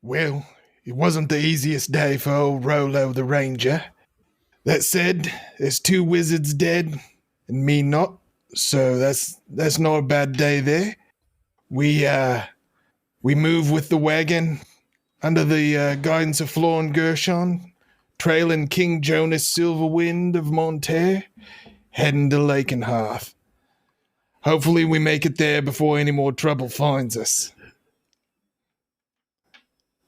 Well, it wasn't the easiest day for old Rolo the Ranger. That said, there's 2 wizards dead, and me not, so that's not a bad day there. We move with the wagon under the guidance of Florin Gershon, trailing King Jonas Silverwind of Monterre, heading to Lakenhearth. Hopefully we make it there before any more trouble finds us.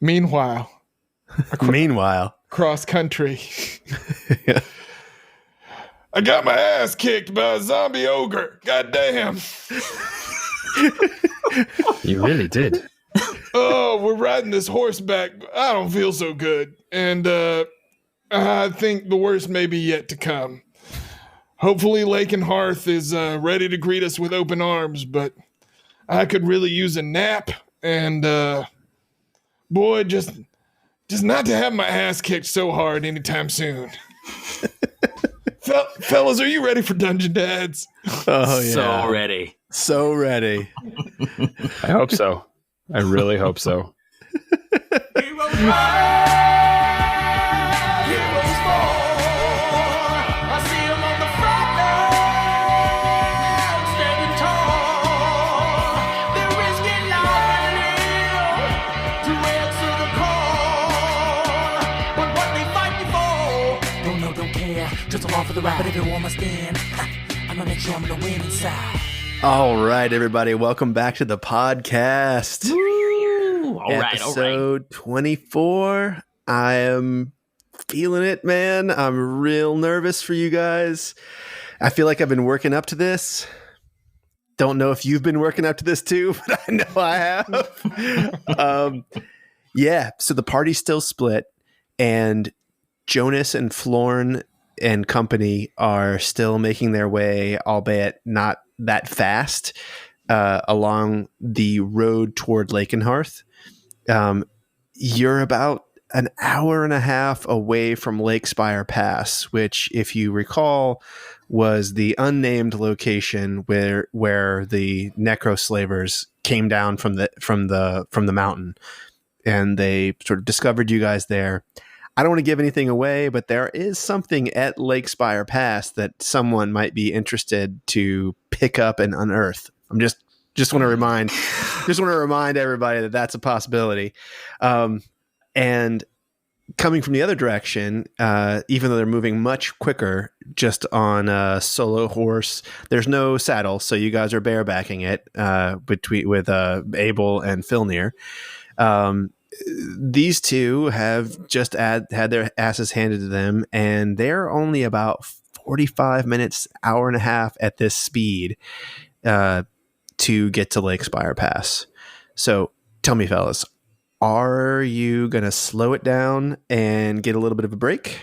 Meanwhile, cross country. Yeah. I got my ass kicked by a zombie ogre. Goddamn. You really did. Oh, we're riding this horseback. I don't feel so good. And I think the worst may be yet to come. Hopefully Lakenhearth is ready to greet us with open arms, but I could really use a nap. And boy, just not to have my ass kicked so hard anytime soon. Fellas, are you ready for Dungeon Dads? Oh, yeah. So ready. So ready. I hope so. I really hope so. Just along for the ride, but if you want my stand, I'm gonna make sure I'm gonna win inside. All right, everybody, welcome back to the podcast. Woo! All right. Episode 24. I am feeling it, man. I'm real nervous for you guys. I feel like I've been working up to this. Don't know if you've been working up to this too, but I know I have. Yeah, so the party's still split, and Jonas and Florin and company are still making their way, albeit not that fast, along the road toward Lakenhearth. You're about an hour and a half away from Lakespire Pass, which, if you recall, was the unnamed location where the necroslavers came down from the mountain, and they sort of discovered you guys there. I don't want to give anything away, but there is something at Lakespire Pass that someone might be interested to pick up and unearth. I'm just want to remind everybody that that's a possibility. And coming from the other direction, even though they're moving much quicker, just on a solo horse, there's no saddle, so you guys are barebacking it with Abel and Filnir. These two have just had their asses handed to them, and they're only about 45 minutes, hour and a half at this speed to get to Lakespire Pass. So tell me, fellas, are you going to slow it down and get a little bit of a break?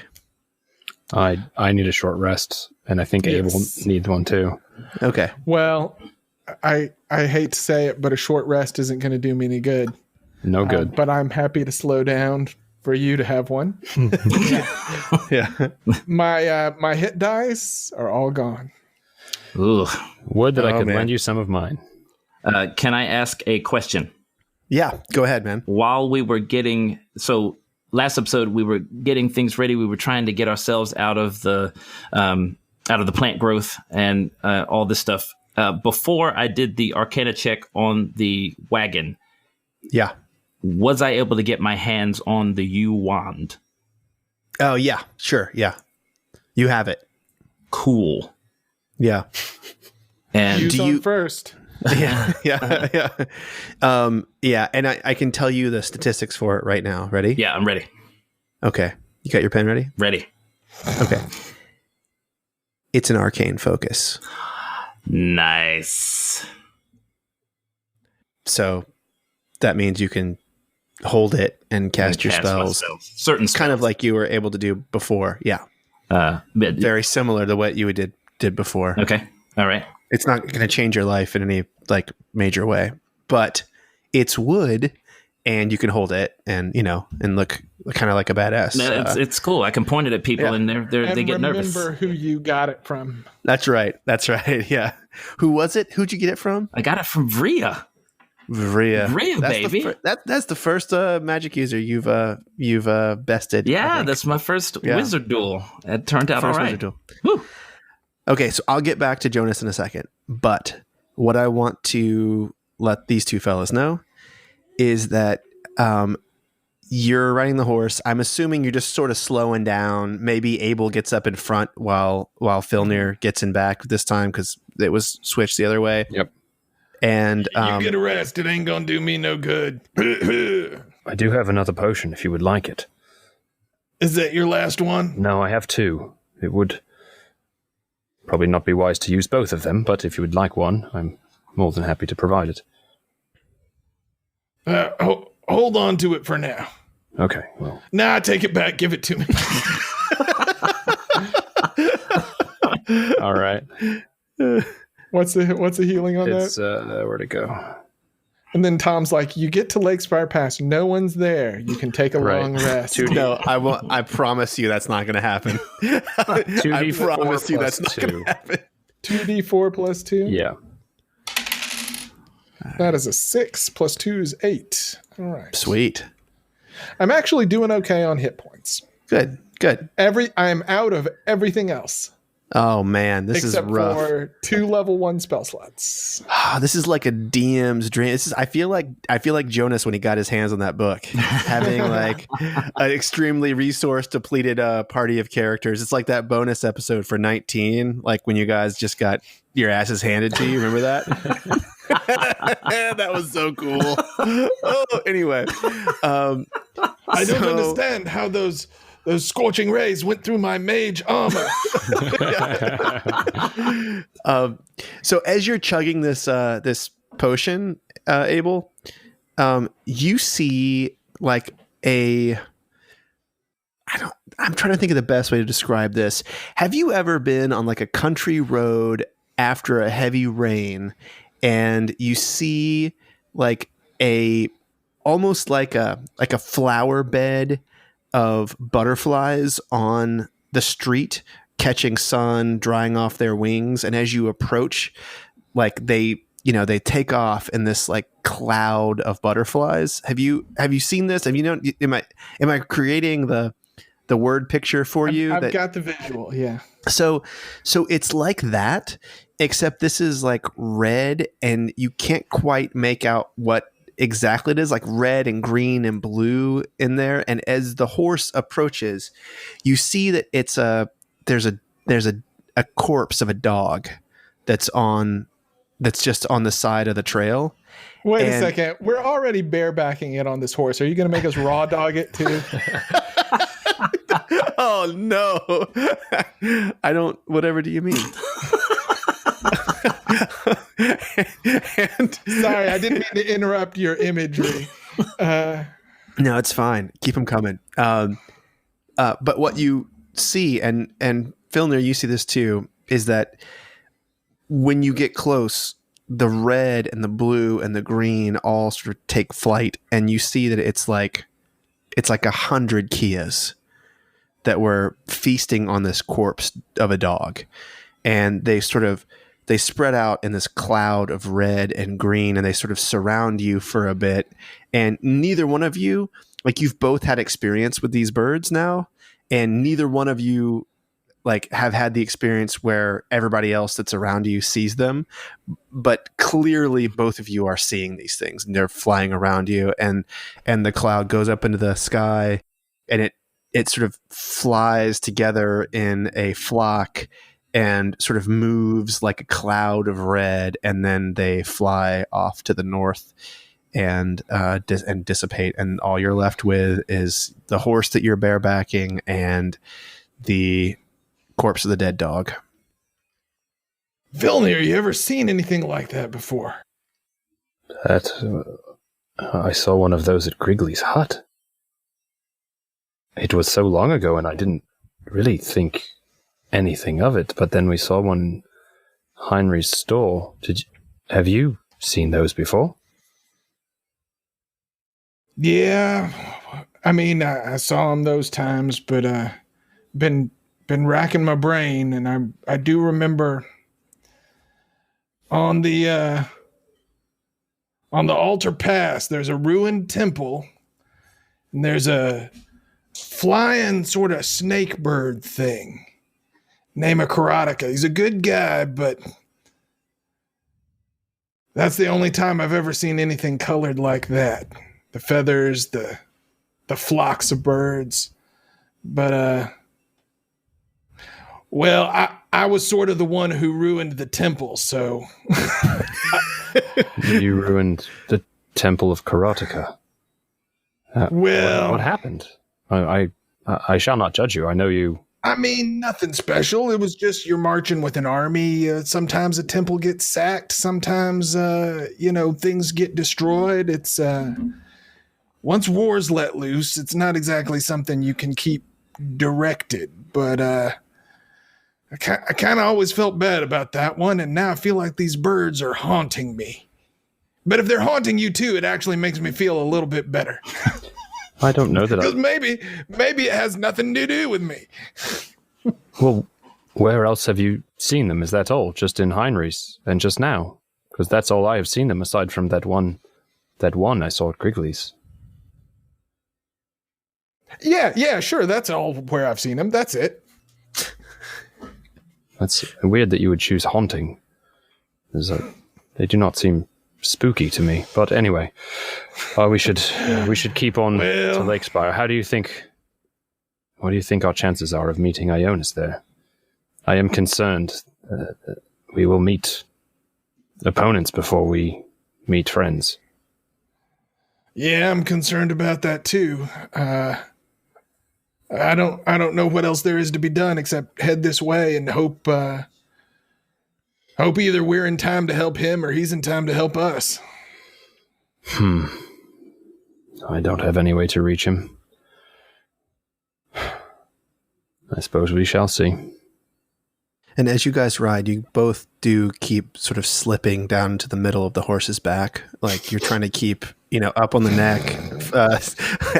I need a short rest, and I think Abel needs one too. Okay. Well, I hate to say it, but a short rest isn't going to do me any good. No good. But I'm happy to slow down for you to have one. Yeah. My hit dice are all gone. Ooh. Would that I could man. lend you some of mine. Can I ask a question? Yeah, go ahead, man. While we were last episode, we were getting things ready. We were trying to get ourselves out of the plant growth and all this stuff. Before I did the Arcana check on the wagon, Yeah. was I able to get my hands on the U wand? Oh, yeah, sure. Yeah. You have it. Cool. Yeah. And Use on first. Yeah. Yeah. And I can tell you the statistics for it right now. Ready? yeah, I'm ready. Okay. You got your pen ready? Ready. Okay. It's an arcane focus. Nice. So that means you can hold it and cast your spells. Certain spells. Kind of like you were able to do before. Yeah. But, Very similar to what you did before. okay. All right. It's not going to change your life in any like major way, but it's wood, and you can hold it and look kind of like a badass. No, it's cool. I can point it at people, Yeah. and they get nervous. Remember who you got it from. That's right. Yeah. Who was it? Who'd you get it from? I got it from Vria. Vria. Vria, That's baby. That's the first magic user you've bested. Yeah, that's my first wizard duel. It turned out all right. Wizard duel. Woo. Okay, so I'll get back to Jonas in a second. But what I want to let these two fellas know is that you're riding the horse. I'm assuming you're just sort of slowing down. Maybe Abel gets up in front while Filnir gets in back this time because it was switched the other way. Yep. And you get a rest. It ain't gonna do me no good. I do have another potion if you would like it. Is that your last one? No, I have two. It would probably not be wise to use both of them, but if you would like one, I'm more than happy to provide it. Hold on to it for now. Okay, well. Nah, take it back. Give it to me. All right. What's the healing on It's, that? where'd it go? And then Tom's like, you get to Lakespire Pass. No one's there. You can take a long rest. No, I won't. I promise you that's not going to happen. I promise you that's not going to happen. 2d4 plus 2? Yeah. That is a 6 plus 2 is 8. All right. Sweet. I'm actually doing okay on hit points. Good. I am out of everything else. Oh man, this is rough. Except for 2 level 1 spell slots. This is like a DM's dream. I feel like Jonas when he got his hands on that book, having like an extremely resource depleted party of characters. It's like that bonus episode for 19, like when you guys just got your asses handed to you. Remember that? That was so cool. Oh, anyway, I don't understand how those scorching rays went through my mage armor. So as you're chugging this potion, Abel, you see like I'm trying to think of the best way to describe this. Have you ever been on like a country road after a heavy rain and you see like almost like a flower bed of butterflies on the street catching sun, drying off their wings, and as you approach, like they take off in this like cloud of butterflies. Have you seen this? Am I creating the word picture for you? I've got the visual, yeah. So it's like that, except this is like red and you can't quite make out what exactly it is, like red and green and blue in there. And as the horse approaches, you see that there's a corpse of a dog that's just on the side of the trail. Wait a second. We're already barebacking it on this horse. Are you going to make us raw dog it too? Oh no. I don't, whatever do you mean? Sorry, I didn't mean to interrupt your imagery. No, it's fine. Keep them coming. But what you see, and Filner, you see this too, is that when you get close, the red and the blue and the green all sort of take flight, and you see that it's like 100 Kias that were feasting on this corpse of a dog, and they spread out in this cloud of red and green, and they sort of surround you for a bit. And neither one of you, like you've both had experience with these birds now, and neither one of you like have had the experience where everybody else that's around you sees them. But clearly both of you are seeing these things, and they're flying around you, and the cloud goes up into the sky, and it sort of flies together in a flock and sort of moves like a cloud of red, and then they fly off to the north and dissipate, and all you're left with is the horse that you're barebacking and the corpse of the dead dog. Vilnir, you ever seen anything like that before? I saw one of those at Griggly's hut. It was so long ago, and I didn't really think anything of it, but then we saw one in Heinrich's store. Have you seen those before? Yeah, I mean, I saw them those times, but been racking my brain, and I do remember on the On the altar pass, there's a ruined temple, and there's a flying sort of snake bird thing. Name of Karateka. He's a good guy, but that's the only time I've ever seen anything colored like that. The feathers, the flocks of birds. But, well, I was sort of the one who ruined the temple, so... You ruined the Temple of Karateka. Well... What happened? I shall not judge you. I know you... I mean, nothing special. It was just you're marching with an army. Sometimes a temple gets sacked. Sometimes, things get destroyed. It's... once war's let loose, it's not exactly something you can keep directed. But I kind of always felt bad about that one, and now I feel like these birds are haunting me. But if they're haunting you too, it actually makes me feel a little bit better. I don't know that Because maybe it has nothing to do with me. Well, where else have you seen them? Is that all? Just in Heinrich's and just now? Because that's all I have seen them, aside from that one I saw at Grigley's. Yeah, sure. That's all where I've seen them. That's it. That's weird that you would choose haunting. They do not seem spooky to me. But anyway, we should keep on to Lakespire. What do you think our chances are of meeting Ionis there? I am concerned we will meet opponents before we meet friends. Yeah, I'm concerned about that too. I don't know what else there is to be done except head this way and hope either we're in time to help him or he's in time to help us. I don't have any way to reach him. I suppose we shall see. And as you guys ride, you both do keep sort of slipping down into the middle of the horse's back. Like you're trying to keep, up on the neck.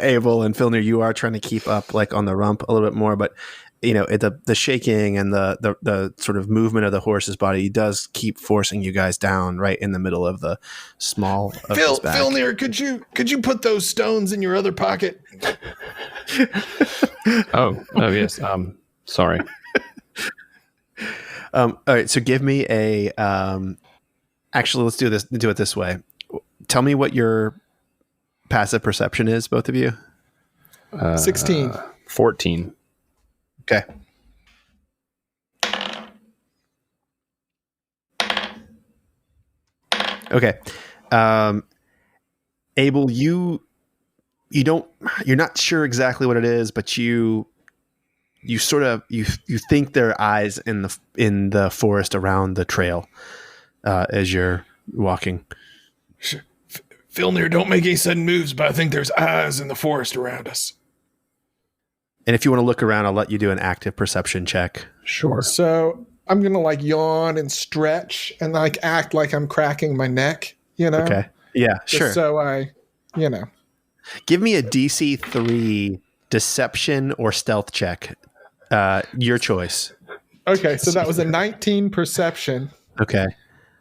Abel and Filner, you are trying to keep up like on the rump a little bit more, but the shaking and the sort of movement of the horse's body does keep forcing you guys down right in the middle of the small of his back. Filner, could you put those stones in your other pocket? Oh yes. Sorry. All right, so give me a. Actually, let's do it this way. Tell me what your passive perception is, both of you. 16. 14. Okay. Okay. Abel, you're not sure exactly what it is, but you sort of you think there are eyes in the forest around the trail as you're walking. Filner, don't make any sudden moves, but I think there's eyes in the forest around us. And if you want to look around, I'll let you do an active perception check. Sure. So I'm gonna yawn and stretch and act like I'm cracking my neck. Okay. Yeah. Just sure. So I, Give me a DC 3 deception or stealth check. Your choice. Okay, so that was a 19 perception. Okay.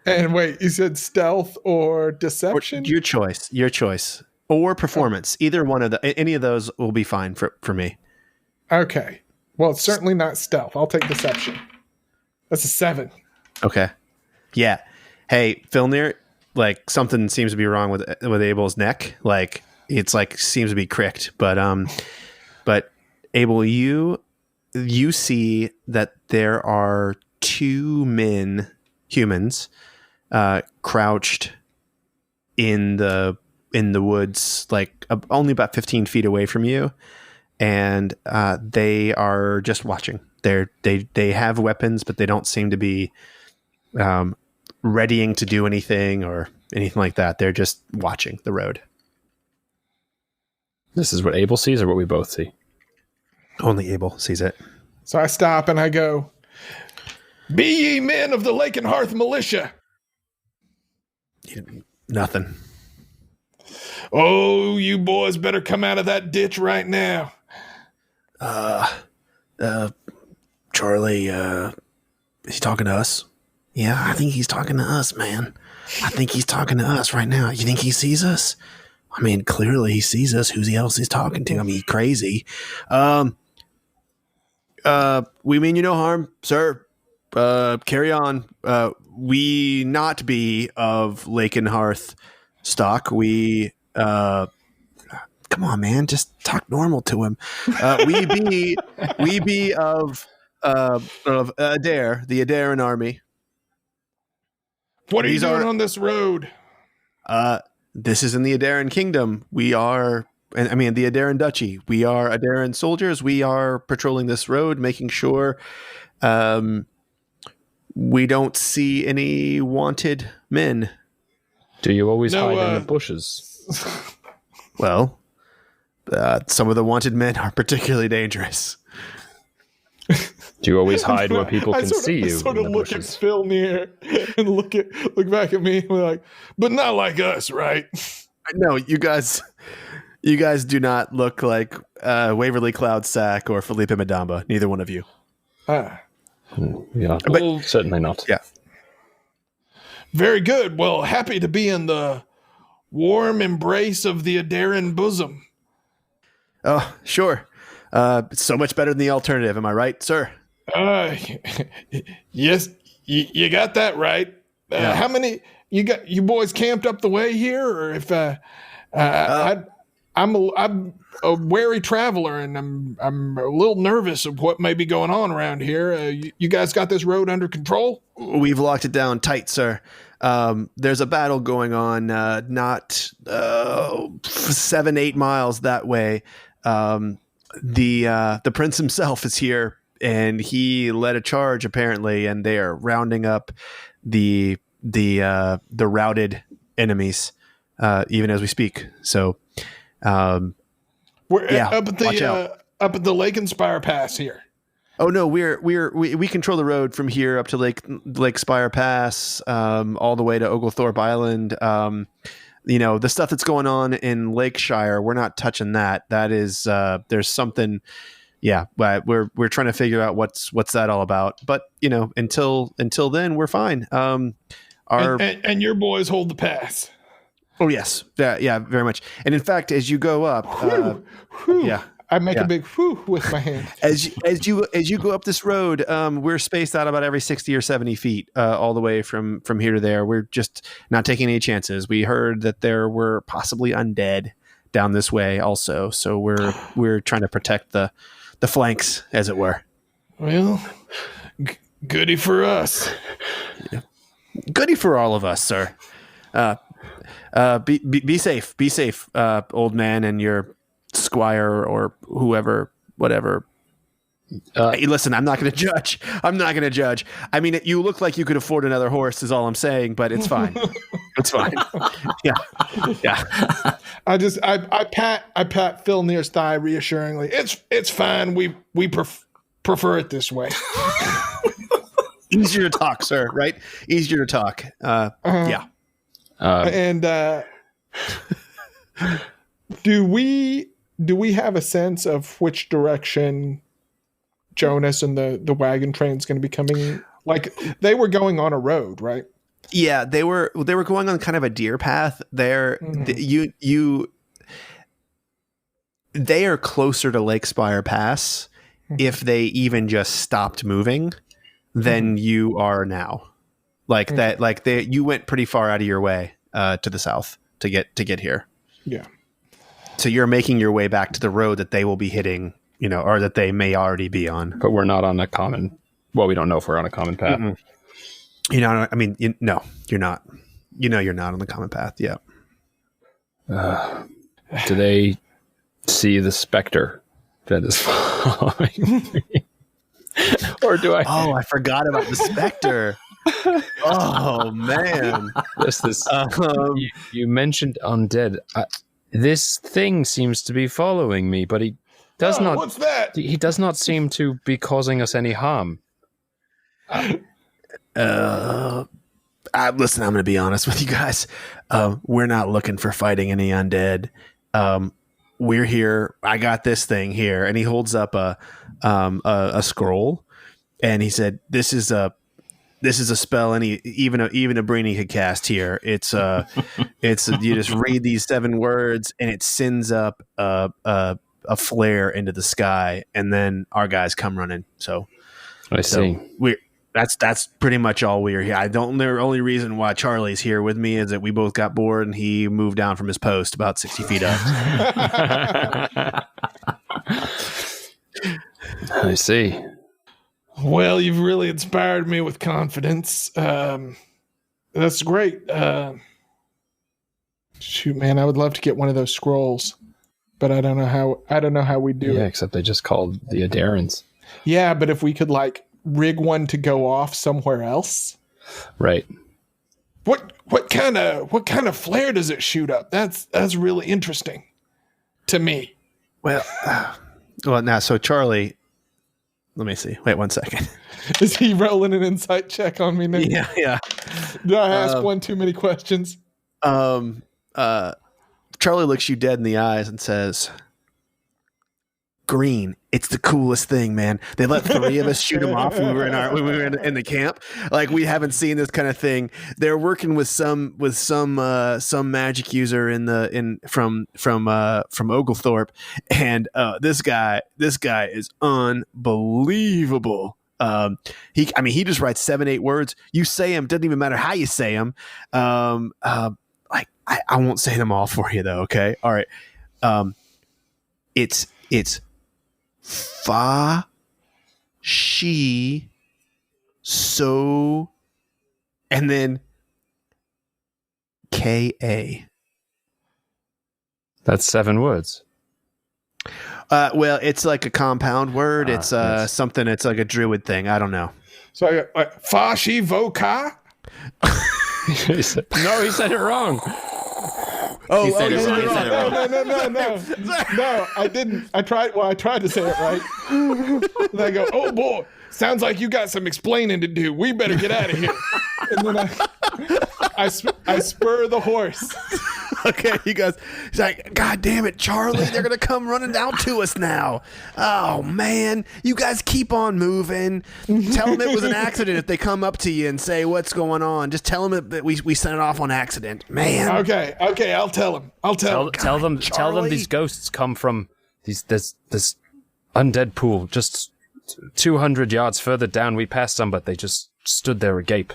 And wait, you said stealth or deception? Your choice. Or performance. Either one of any of those will be fine for me. Okay. Well, it's certainly not stealth. I'll take deception. That's a 7. Okay. Yeah. Hey, Filner, something seems to be wrong with Abel's neck. It's seems to be cricked. But Abel, you see that there are 2 humans, crouched in the woods, only about 15 feet away from you, and they are just watching. They have weapons, but they don't seem to be readying to do anything or anything like that. They're just watching the road. This is what Abel sees, or what we both see? Only Abel sees it. So I stop and I go, "Be ye men of the Lakenhearth militia." Nothing. Oh, you boys better come out of that ditch right now. Charlie, is he talking to us? Yeah, I think he's talking to us, man. I think he's talking to us right now. You think he sees us? I mean, clearly he sees us. Who's else he's talking to? I mean, crazy. We mean you no harm, sir. Carry on. We not be of Lakenhearth stock. We, come on, man, just talk normal to him. We be of Adair, the Adairan army. What are you These doing are- on this road? This is in the Adairan kingdom. We are, I mean, the Adairan duchy. We are Adairan soldiers. We are patrolling this road, making sure, we don't see any wanted men. Do you always No, hide in the bushes? Well, some of the wanted men are particularly dangerous. Do you always hide where people can see I you sort in of the look at bushes? Phil near and look back at me and we're like, but not like us, right? No, you guys do not look like Waverly Cloudsack or Felipe Madamba. Neither one of you. Ah, Yeah, Well, certainly not. Yeah. very good. Well, happy to be in the warm embrace of the Adaran bosom. Oh, sure. It's so much better than the alternative. Am I right, sir? Yes, you got that right. Yeah. How many you got? You boys camped up the way here, or if I'm a wary traveler, and I'm a little nervous of what may be going on around here. You guys got this road under control? We've locked it down tight, sir. There's a battle going on, not 7-8 miles that way. The prince himself is here, and he led a charge apparently, and they are rounding up the routed enemies, even as we speak. So, We're Yeah, up at watch the out. up at the Lakenspire Pass here. oh no, we control the road from here up to Lake Spire Pass, all the way to Oglethorpe Island. The stuff that's going on in Lakeshire, we're not touching that. That is, there's something. Yeah, but we're trying to figure out what's that all about. But until then, we're fine. And your boys hold the pass. Oh yes, yeah, very much. And in fact, as you go up, Whew. yeah. I make Yeah. a big whew with my hand. as you go up this road, we're spaced out about every 60 or 70 feet, all the way from here to there. We're just not taking any chances. We heard that there were possibly undead down this way also, so we're trying to protect the flanks, as it were. Well, goody for us. Goody for all of us, sir. Be safe, old man, and your squire or whoever, whatever. Hey, listen, I'm not going to judge. I mean, you look like you could afford another horse, is all I'm saying, but it's fine. It's fine. Yeah. I pat Phil near's thigh reassuringly. It's fine. We prefer it this way. Easier to talk, sir. Right? Easier to talk. Yeah. And do we have a sense of which direction Jonas and the wagon train's going to be coming? Like, they were going on a road, right? Yeah, they were going on kind of a deer path. They are closer to Lake Spire Pass if they even just stopped moving than you are now. Like that, like you went pretty far out of your way to the south to get here. Yeah. So you're making your way back to the road that they will be hitting, or that they may already be on. But we're not on a common. Well, we don't know if we're on a common path. I mean, no, you're not. You're not on the common path. Yeah. Do they see the specter that is following me? Or do I? Oh, I forgot about the specter. Oh man. This. You mentioned undead. This thing seems to be following me, but he does not. What's that? He does not seem to be causing us any harm. Listen, I'm going to be honest with you guys. We're not looking for fighting any undead. We're here. I got this thing here, and he holds up a scroll, and he said, "This is this is a spell even a Brainy could cast here. It's you just read these 7 words and it sends up a flare into the sky, and then our guys come running. So I see. That's pretty much all we are here. The only reason why Charlie's here with me is that we both got bored and he moved down from his post about 60 feet up. I see. Well, you've really inspired me with confidence. That's great. Shoot, man, I would love to get one of those scrolls, but I don't know how we do Yeah, it. except they just called the Adarans. Yeah, but if we could like rig one to go off somewhere else. Right. What kind of flare does it shoot up? That's really interesting to me. Well, now, so Charlie, let me see. Wait 1 second. Is he rolling an insight check on me now? Yeah. Did I ask one too many questions? Charlie looks you dead in the eyes and says, "Green, it's the coolest thing, man. They let 3 of us shoot them off when we were in the camp. Like, we haven't seen this kind of thing. They're working with some magic user from Oglethorpe, and this guy is unbelievable. He just writes 7-8 words. You say them, doesn't even matter how you say them. I won't say them all for you though. Okay, all right. It's fa, she, so, and then K-A. That's 7 words. Well, it's like a compound word. It's yes. something. It's like a druid thing. I don't know. So I got Fashi Voka. He said it wrong. He said it wrong. He said it wrong. No, I didn't. I tried to say it right. And I go, oh boy, sounds like you got some explaining to do. We better get out of here. And then I spur the horse. Okay, he goes, he's like, God damn it, Charlie, they're going to come running down to us now. Oh, man, you guys keep on moving. Tell them it was an accident if they come up to you and say, what's going on? Just tell them that we sent it off on accident, man. Okay, I'll tell them. Tell them these ghosts come from this undead pool just 200 yards further down. We passed them, but they just stood there agape.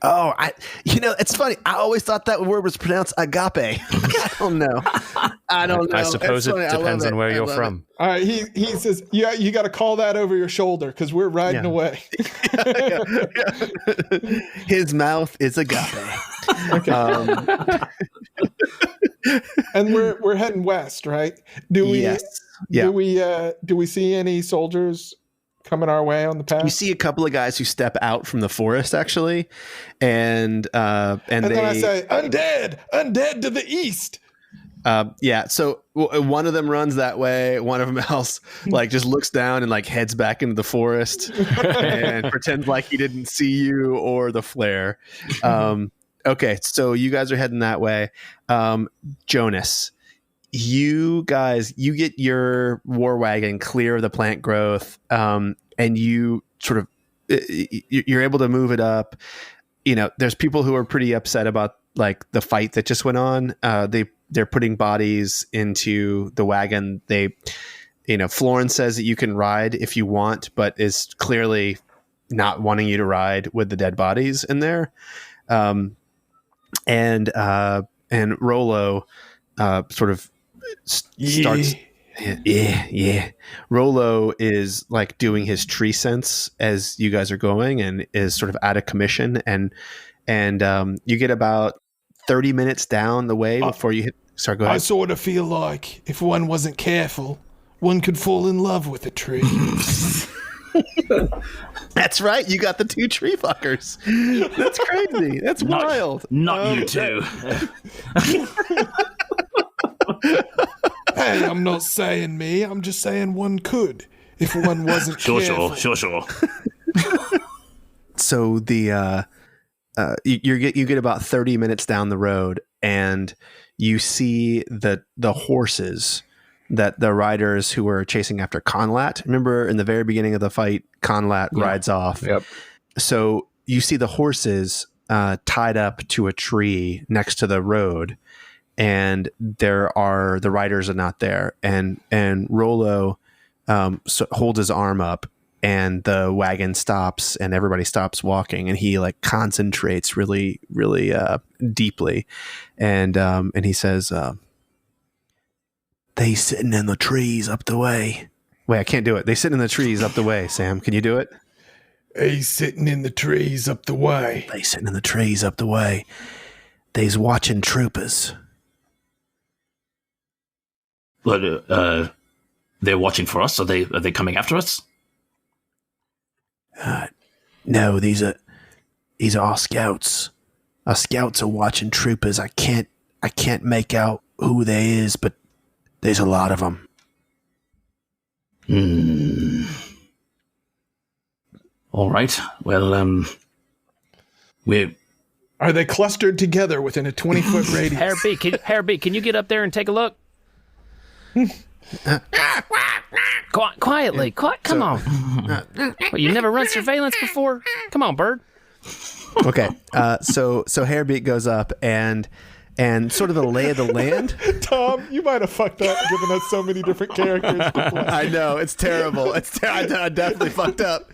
Oh, it's funny. I always thought that word was pronounced agape. I don't know. I suppose it depends on where you're from. All right, he says, yeah, you got to call that over your shoulder because we're riding away. Yeah. His mouth is agape. Okay. And we're heading west, right? Do we? Yes. Yeah. Do we see any soldiers coming our way on the path? You see a couple of guys who step out from the forest, actually, and then I say, undead to the east. Yeah. So one of them runs that way. One of them else just looks down and heads back into the forest and pretends like he didn't see you or the flare. Okay. So you guys are heading that way. Jonas, you get your war wagon clear of the plant growth, and you sort of you're able to move it up. There's people who are pretty upset about the fight that just went on. They're putting bodies into the wagon. Florin says that you can ride if you want, but is clearly not wanting you to ride with the dead bodies in there. And Rolo sort of starts. Yeah. Rolo is doing his tree sense as you guys are going, and is sort of out of commission. And you get about 30 minutes down the way before you hit. Sorry, go ahead. I sort of feel like if one wasn't careful, one could fall in love with a tree. That's right. You got the 2 tree fuckers. That's crazy. That's wild. Not you two. Hey, I'm not saying me. I'm just saying one could if one wasn't careful. Sure. So you get about 30 minutes down the road, and you see the horses that the riders who were chasing after Conlat, remember in the very beginning of the fight, Conlat rides off. Yep. So you see the horses tied up to a tree next to the road, and the riders are not there. And Rollo holds his arm up, and the wagon stops, and everybody stops walking, and he like concentrates really, really deeply, and he says, "They sitting in the trees up the way." Wait, I can't do it. They sitting in the trees up the way. Sam, can you do it? He's sitting in the trees up the way. They sitting in the trees up the way. They's watching troopers. But they're watching for us. Are they coming after us? No, these are our scouts. Our scouts are watching troopers. I can't make out who they is, but there's a lot of them. All right. Well, Are they clustered together within a 20-foot radius? Hairbeak, can you get up there and take a look? Quietly. Come on. What, you never run surveillance before? Come on, bird. Okay. So Hairbeat goes up and sort of the lay of the land. Tom, you might have fucked up giving us so many different characters to play. I know, it's terrible. I definitely fucked up.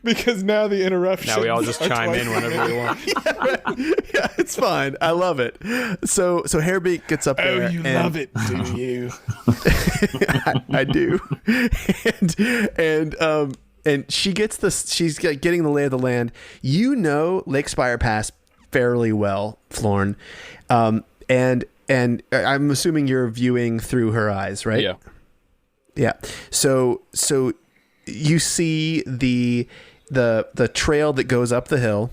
Because now the interruptions. Now we all just chime in whenever we want. Yeah, it's fine. I love it. So Hairbeat gets up there. Oh, you love it, do you? I do. And she gets she's getting the lay of the land. You know Lake Spire Pass fairly well, Florn. And I'm assuming you're viewing through her eyes, right? Yeah. Yeah. So you see the trail that goes up the hill,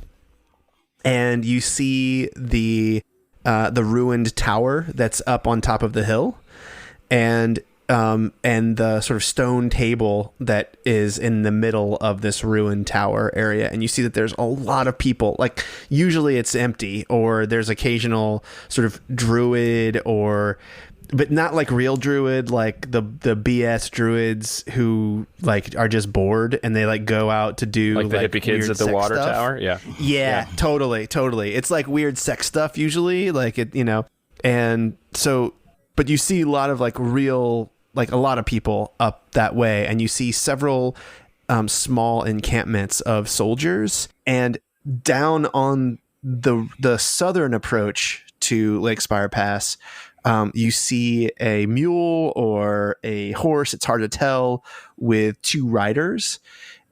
and you see the ruined tower that's up on top of the hill, and the sort of stone table that is in the middle of this ruined tower area. And you see that there's a lot of people. Like, usually it's empty, or there's occasional sort of druid, but not like real druid, like the BS druids who like are just bored and they like go out to do like the hippie kids at the water stuff. tower. Yeah, totally. It's like weird sex stuff usually, like it, and so, but you see a lot of like real, like a lot of people up that way, and you see several small encampments of soldiers, and down on the southern approach to Lake Spire Pass, you see a mule or a horse, it's hard to tell, with two riders.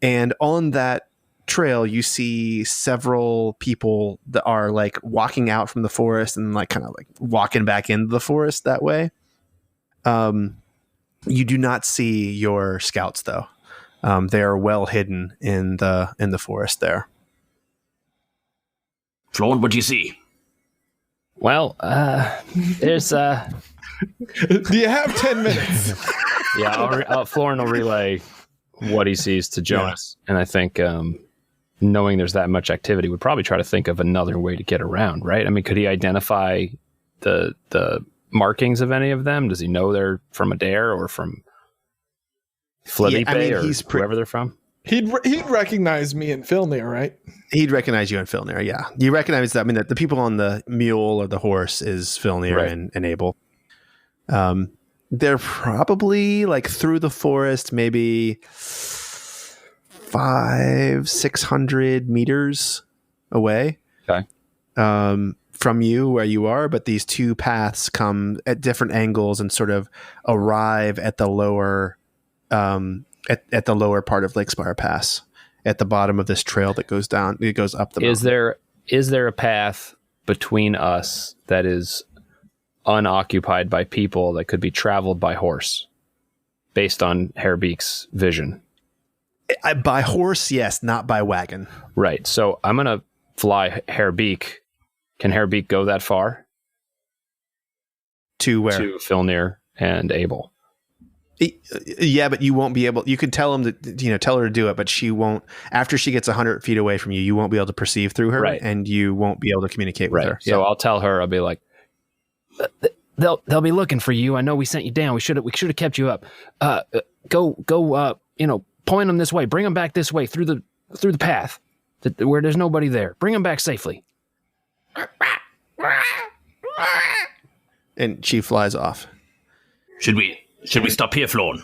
And on that trail, you see several people that are like walking out from the forest and like kind of like walking back into the forest that way. You do not see your scouts though. They are well hidden in the forest there. Florin, what do you see? Well, there's Do you have 10 minutes? Florin will relay what he sees to Jonas, and I think knowing there's that much activity, would probably try to think of another way to get around, right? I mean, could he identify the markings of any of them? Does he know they're from Adair or from Felipe or wherever they're from? He'd recognize me and Filnir, right? He'd recognize you and Filnir, yeah. You recognize that. I mean, the people on the mule or the horse is Filnir, right, and Abel. They're probably like through the forest, maybe 500-600 meters away. Okay. From you where you are, but these two paths come at different angles and sort of arrive at the lower at the lower part of Lake Spire Pass, at the bottom of this trail that goes down. It goes up the mountain. Is there a path between us that is unoccupied by people that could be traveled by horse, based on Hairbeak's vision? By horse, yes, not by wagon. Right. So I'm gonna fly Hairbeak. Can Hairbeak go that far? To where? To Filnir and Abel. Yeah, but you won't be able. You could tell him to, tell her to do it, but she won't. After she gets 100 feet away from you, you won't be able to perceive through her, right, and you won't be able to communicate with her. So I'll tell her. I'll be like, they'll be looking for you. I know we sent you down. We should have kept you up. Go. Point them this way. Bring them back this way through the path where there's nobody there. Bring them back safely. And she flies off. Should we stop here, Florn?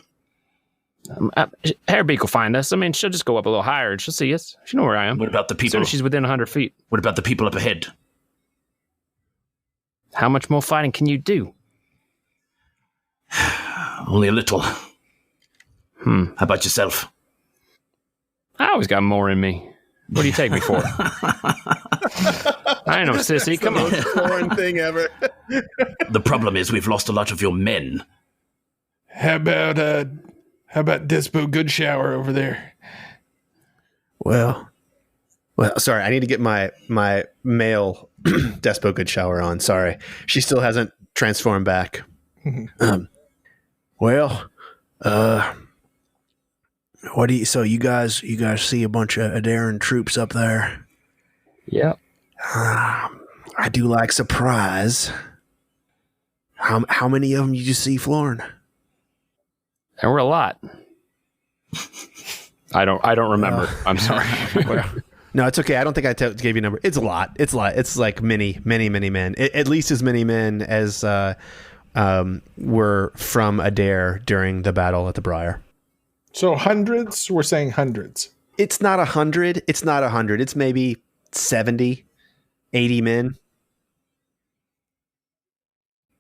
Hairbeak will find us. I mean, she'll just go up a little higher and she'll see us. She know where I am. What about the As people? soon as she's within 100 feet. What about the people up ahead? How much more fighting can you do? Only a little. How about yourself? I always got more in me. What do you take me for? I ain't no sissy. Come on. Foreign thing ever. The problem is we've lost a lot of your men. How about Despo Goodshower over there? Well, sorry, I need to get my male Despo Goodshower on. Sorry, she still hasn't transformed back. What do you? So you guys see a bunch of Adaran troops up there? Yep. I do like surprise. How many of them did you see, Florin? There were a lot. I don't remember. I'm sorry. No, it's okay. I don't think I gave you a number. It's a lot. It's like many men. At least as many men as were from Adair during the battle at the Briar. So hundreds? We're saying hundreds. It's not 100. It's not 100. It's maybe 70, 80 men.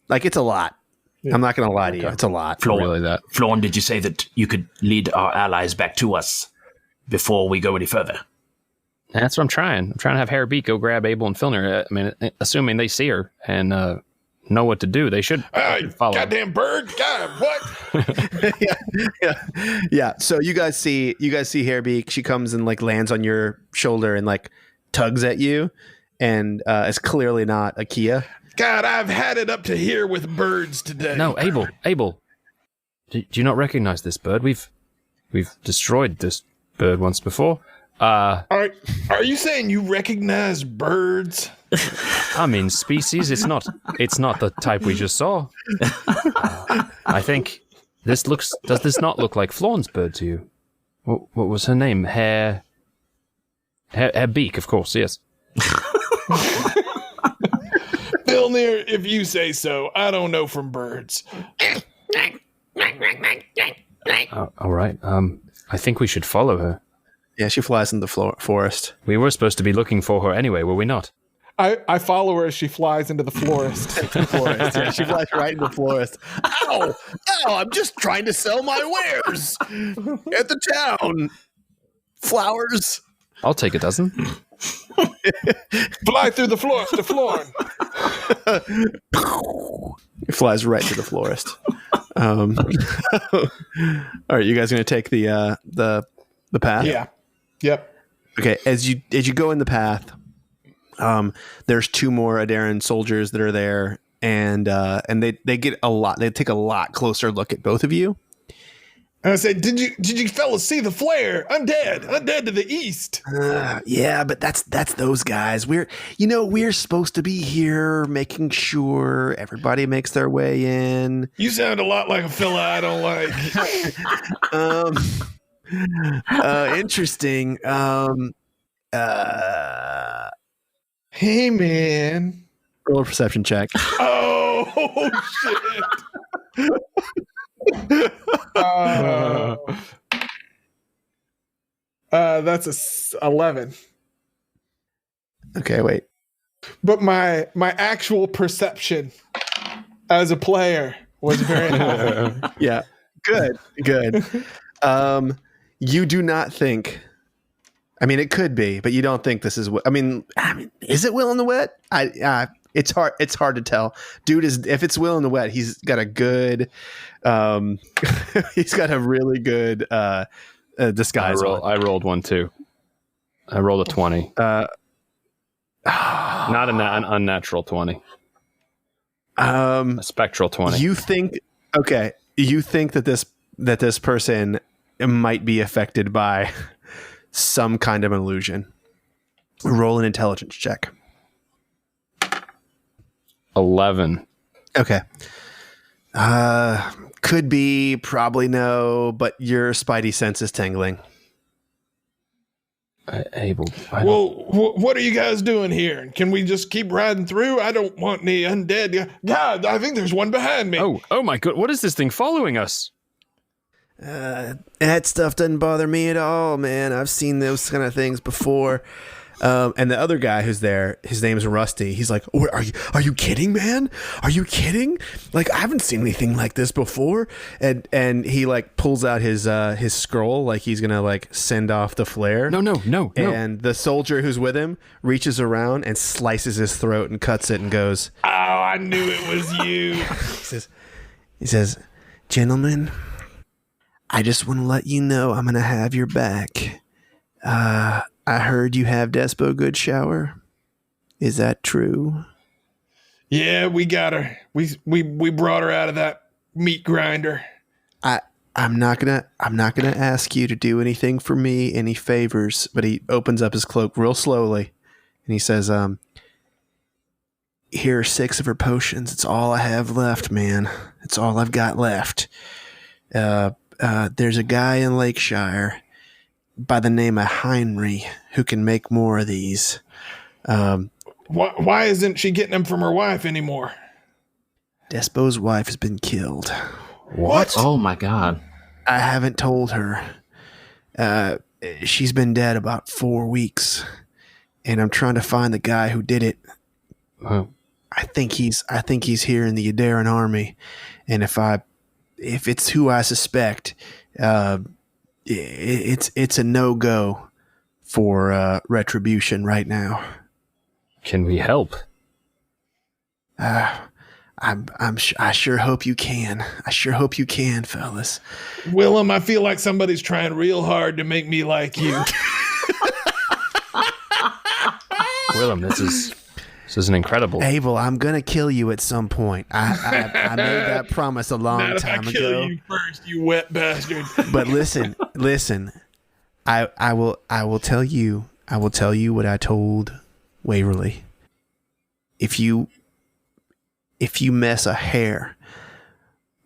Like, it's a lot. Yeah. I'm not going to lie to you. It's a lot. Florn, did you say that you could lead our allies back to us before we go any further? That's what I'm trying. I'm trying to have Hairbeak go grab Abel and Filner. I mean, assuming they see her and know what to do, they should follow. Goddamn bird! God, what? yeah. So you guys see Hairbeak. She comes and like lands on your shoulder and like tugs at you, and it's clearly not Akia. God, I've had it up to here with birds today. No, Abel. Do you not recognize this bird? We've destroyed this bird once before. Are you saying you recognize birds? I mean, species. It's not the type we just saw. I think this looks. Does this not look like Florn's bird to you? What was her name? Hairbeak, of course. Yes. Filnir, if you say so. I don't know from birds. All right. I think we should follow her. Yeah, she flies in the forest. We were supposed to be looking for her anyway, were we not? I follow her as she flies into the florist. Yeah, she flies right into the florist. Ow! I'm just trying to sell my wares at the town. Flowers. I'll take a dozen. Fly through the florist to Florin. It flies right to the florist. All right, you guys going to take the path? Yeah. Yep. Okay, as you go in the path, there's two more Adaran soldiers that are there, and they get a lot. They take a lot closer look at both of you. And I said, "Did you fellas see the flare? Undead to the east." Yeah, but that's those guys. We're supposed to be here, making sure everybody makes their way in. You sound a lot like a fella I don't like. Interesting. Hey, man. Roll a perception check. Oh, shit. That's 11. Okay, wait. But my actual perception as a player was very high. Yeah. Good. You do not think. I mean, it could be, but you don't think this is. I mean, is it Will in the Wet? It's hard. It's hard to tell. Dude is. If it's Will in the Wet, he's got a good. He's got a really good disguise. I rolled one too. I rolled a 20. Not an unnatural 20. A spectral 20. You think? Okay. You think that this person might be affected by some kind of illusion. Roll an intelligence check. 11. Okay. Could be, probably no, but your spidey sense is tingling. Abel. Well, what are you guys doing here? Can we just keep riding through? I don't want any undead. God, I think there's one behind me. Oh my god! What is this thing following us? That stuff doesn't bother me at all, man. I've seen those kind of things before. And the other guy who's there, his name's Rusty. He's like, are you kidding, man? Are you kidding? Like, I haven't seen anything like this before. And he like pulls out his scroll, like he's gonna like send off the flare. No. And the soldier who's with him reaches around and slices his throat and cuts it and goes, Oh, I knew it was you. he says, gentlemen, I just want to let you know I'm gonna have your back. I heard you have Despo Good Shower. Is that true? Yeah, we got her. We brought her out of that meat grinder. I'm not gonna ask you to do anything for me, any favors. But he opens up his cloak real slowly, and he says, "Here are 6 of her potions. It's all I have left, man. It's all I've got left. There's a guy in Lakeshire by the name of Heinrich who can make more of these. Why isn't she getting them from her wife anymore? Despo's wife has been killed. What? Oh my god. I haven't told her. She's been dead about 4 weeks, and I'm trying to find the guy who did it. Oh. I think he's here in the Ydaran army, and if it's who I suspect, it's a no-go for retribution right now. Can we help? I sure hope you can. I sure hope you can, fellas. Willem, I feel like somebody's trying real hard to make me like you. Willem, this is an incredible. Abel, I'm gonna kill you at some point. I made that promise a long Not if time I kill ago. you first, you wet bastard. But listen. I will tell you what I told Waverly. If you mess a hair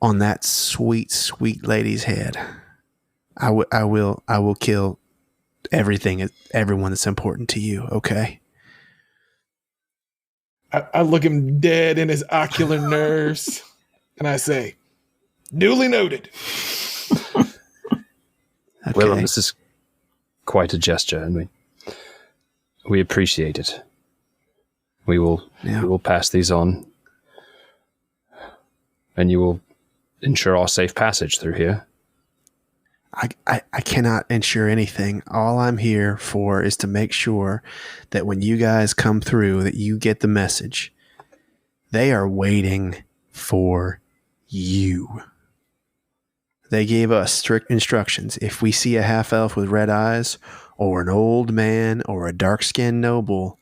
on that sweet, sweet lady's head, I will kill everyone that's important to you. Okay. I look him dead in his ocular nerves, and I say, duly noted. Okay. Willem, this is quite a gesture, and we appreciate it. We will pass these on, and you will ensure our safe passage through here. I cannot ensure anything. All I'm here for is to make sure that when you guys come through, that you get the message. They are waiting for you. They gave us strict instructions. If we see a half-elf with red eyes, or an old man, or a dark-skinned noble,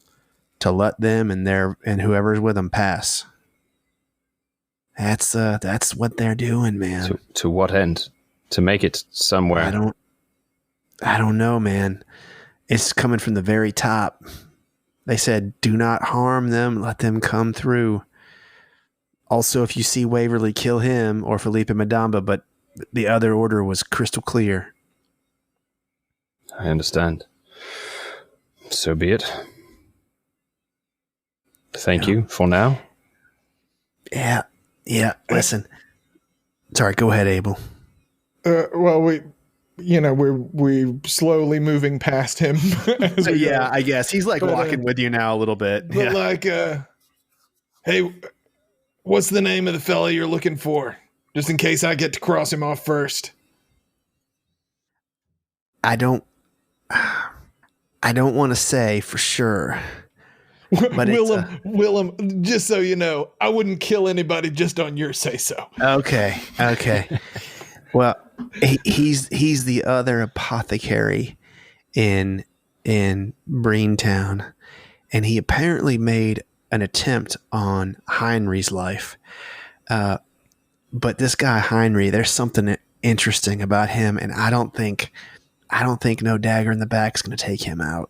to let them and whoever's with them pass. That's what they're doing, man. To what end? To make it somewhere. I don't know, man. It's coming from the very top. They said, do not harm them. Let them come through. Also, if you see Waverly, kill him or Felipe Madamba, but the other order was crystal clear. I understand. So be it. Thank you for now. Yeah. Listen. Sorry, go ahead, Abel. Well, we're slowly moving past him. As we go. I guess he's like walking with you now a little bit. But hey, what's the name of the fella you're looking for? Just in case I get to cross him off first. I don't want to say for sure. But Willem, just so you know, I wouldn't kill anybody just on your say-so. Okay. Well, he's the other apothecary in Breentown, and he apparently made an attempt on Heinrich's life. But this guy Heinrich, there's something interesting about him, and I don't think no dagger in the back is going to take him out.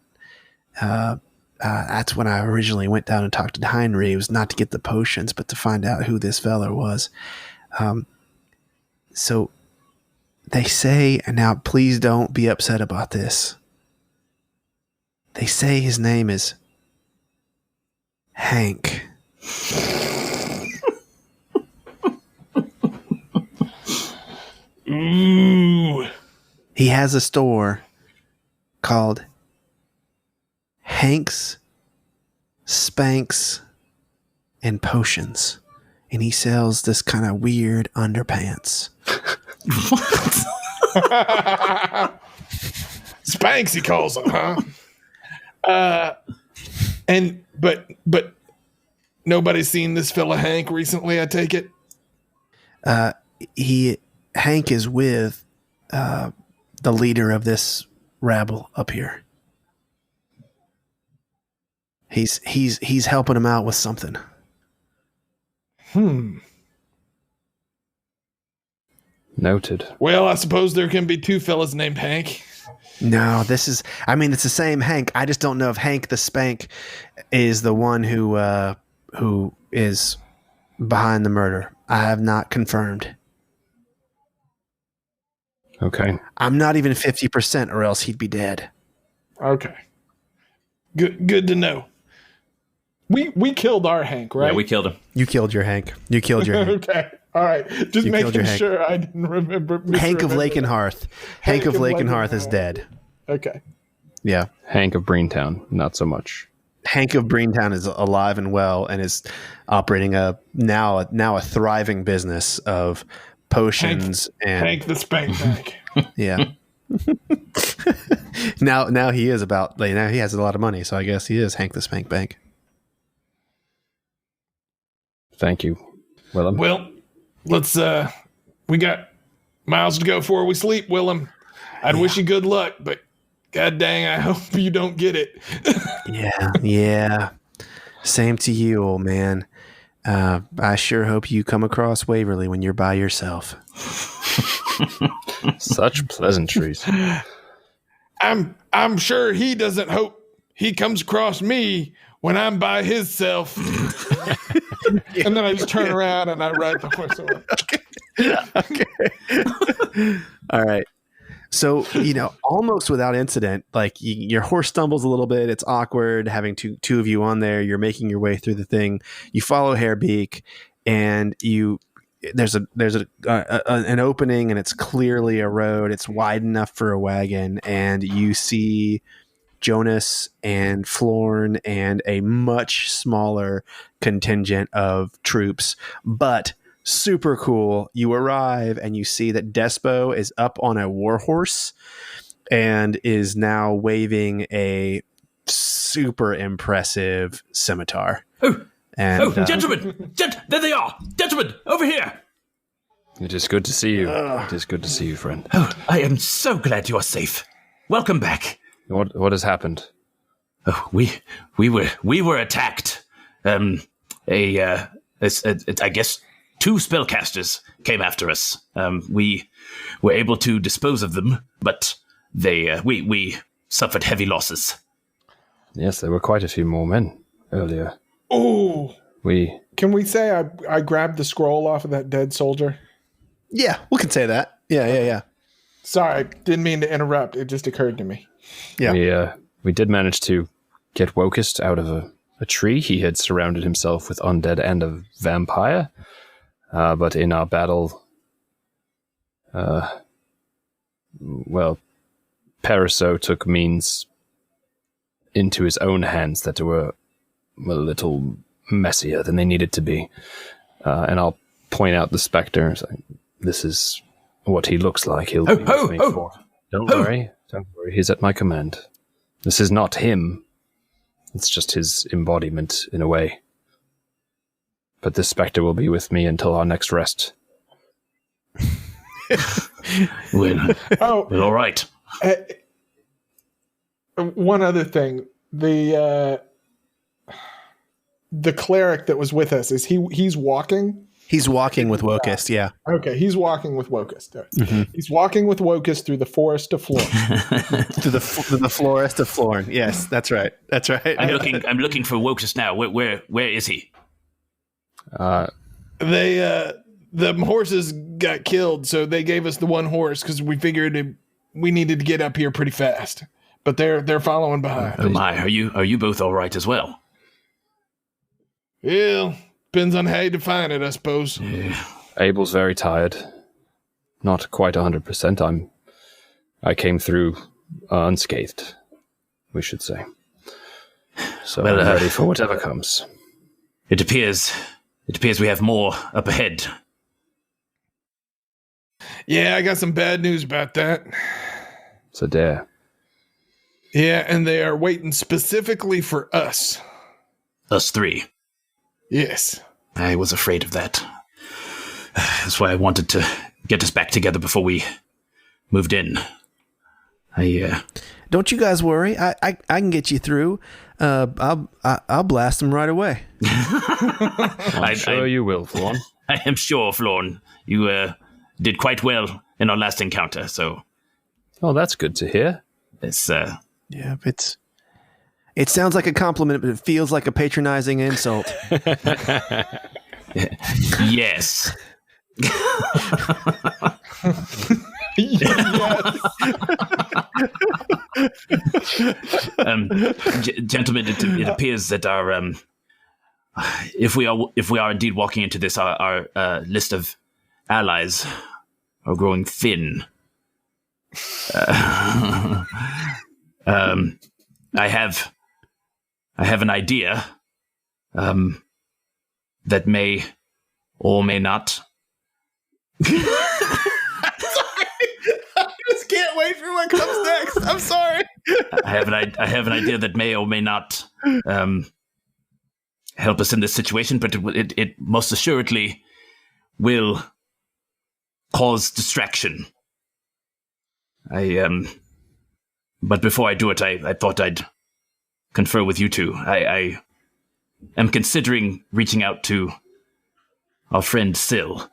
that's when I originally went down and talked to Heinrich. It was not to get the potions, but to find out who this fella was. So they say, and now please don't be upset about this. They say his name is Hank. Ooh. He has a store called Hank's Spanks and Potions. And he sells this kind of weird underpants. Spanks, he calls them, huh? But nobody's seen this fella Hank recently, I take it? Hank is with the leader of this rabble up here. He's helping him out with something. Noted. Well, I suppose there can be two fellas named Hank. No, it's the same Hank. I just don't know if Hank the Spank is the one who is behind the murder. I have not confirmed. Okay. I'm not even 50%, or else he'd be dead. Okay. Good to know. We killed our Hank, right? Yeah, we killed him. You killed your Hank. You killed your Hank. Okay. All right. Just You killed your making Hank. sure I didn't remember. Hank of misremember. Lakenhearth. Hank of Lakenhearth is dead. Okay. Yeah. Hank of Breentown, not so much. Hank of Breentown is alive and well and is operating a thriving business of potions and Hank the Spank Bank. yeah. now he is now he has a lot of money, so I guess he is Hank the Spank Bank. Thank you, Willem. Well, let's we got miles to go before we sleep, Willem. I'd wish you good luck, but god dang, I hope you don't get it. Yeah. Same to you, old man. I sure hope you come across Waverly when you're by yourself. Such pleasantries. I'm sure he doesn't hope he comes across me when I'm by himself. And then I just turn around and I ride the horse away. Okay. All right. So, almost without incident, like your horse stumbles a little bit. It's awkward having two of you on there. You're making your way through the thing. You follow Hairbeak, and there's an opening, and it's clearly a road. It's wide enough for a wagon, and you see Jonas and Florn and a much smaller contingent of troops, but super cool. You arrive and you see that Despo is up on a warhorse and is now waving a super impressive scimitar. Gentlemen! There they are! Gentlemen, over here! It is good to see you. It is good to see you, friend. Oh, I am so glad you are safe. Welcome back. What has happened? Oh, we were attacked. I guess 2 spellcasters came after us. We were able to dispose of them, but we suffered heavy losses. Yes, there were quite a few more men earlier. Oh, We can we say I grabbed the scroll off of that dead soldier? Yeah, we can say that. Yeah. Sorry, didn't mean to interrupt. It just occurred to me. Yeah. we did manage to get Wokest out of a tree. He had surrounded himself with undead and a vampire. But in our battle, Paresseux took means into his own hands that were a little messier than they needed to be. And I'll point out the spectre. This is what he looks like. He'll be with me for. Don't worry. He's at my command. This is not him. It's just his embodiment in a way. But this spectre will be with me until our next rest. Well, all right. One other thing. The cleric that was with us, he's walking? He's walking with Wokest, yeah. Okay, he's walking with Wokest. Mm-hmm. He's walking with Wokest through the forest of Florn. through the florist of Florn. Yes, that's right. That's right. I'm looking for Wokus now. Where is he? The horses got killed, so they gave us the one horse because we figured we needed to get up here pretty fast. But they're following behind. Oh my, are you both all right as well? Yeah, depends on how you define it, I suppose. Yeah. Abel's very tired. Not quite 100%. I came through unscathed, we should say. So I'm ready for whatever comes. It appears we have more up ahead. Yeah, I got some bad news about that. It's a dare. Yeah, and they are waiting specifically for us. Us three. Yes. I was afraid of that. That's why I wanted to get us back together before we moved in. Don't you guys worry. I can get you through. I'll blast them right away. I'm sure you will, Florn. I am sure, Florn. You did quite well in our last encounter, so... Oh, that's good to hear. It's, Yeah, it sounds like a compliment, but it feels like a patronizing insult. Yes. Gentlemen, it appears that our if we are indeed walking into this, our list of allies are growing thin. I have an idea that may or may not. I just can't wait for what comes next. I'm sorry. I have an idea that may or may not help us in this situation, but it most assuredly will cause distraction. But before I do it, I thought I'd confer with you two. I am considering reaching out to our friend Syl.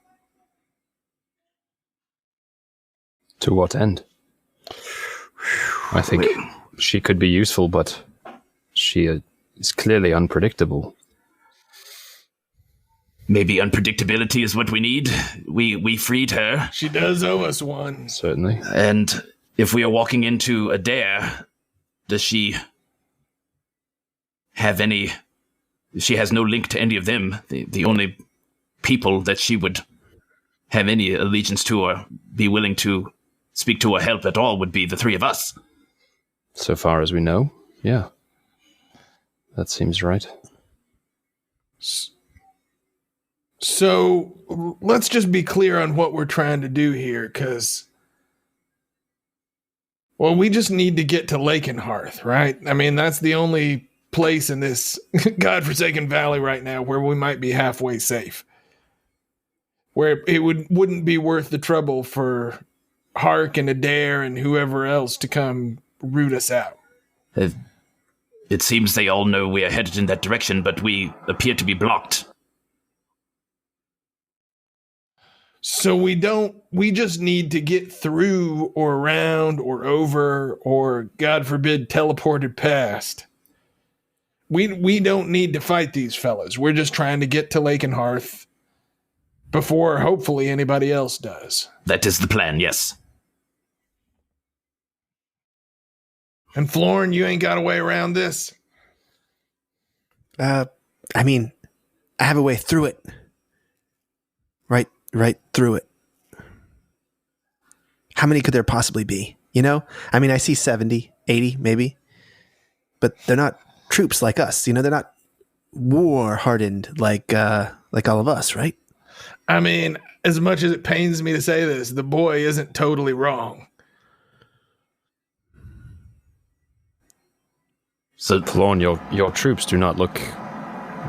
To what end? I think she could be useful, but she is clearly unpredictable. Maybe unpredictability is what we need. We freed her. She does owe us one. Certainly. And if we are walking into a dare, does she have any... She has no link to any of them. The only people that she would have any allegiance to or be willing to speak to or help at all would be the three of us. So far as we know, yeah. That seems right. So let's just be clear on what we're trying to do here, because, well, we just need to get to Lakenhearth, right? I mean, that's the only place in this godforsaken valley right now where we might be halfway safe. Where it wouldn't be worth the trouble for Hark and Adair and whoever else to come root us out. It seems they all know we are headed in that direction, but we appear to be blocked. So we just need to get through or around or over or, God forbid, teleported past. We don't need to fight these fellas. We're just trying to get to Lakenhearth before, hopefully, anybody else does. That is the plan, yes. And Florn, you ain't got a way around this? I mean, I have a way through it. Right through it. How many could there possibly be? You know? I mean, I see 70, 80 maybe. But they're not troops like us. You know, they're not war-hardened like all of us, right? I mean, as much as it pains me to say this, the boy isn't totally wrong. So, Florn, your troops do not look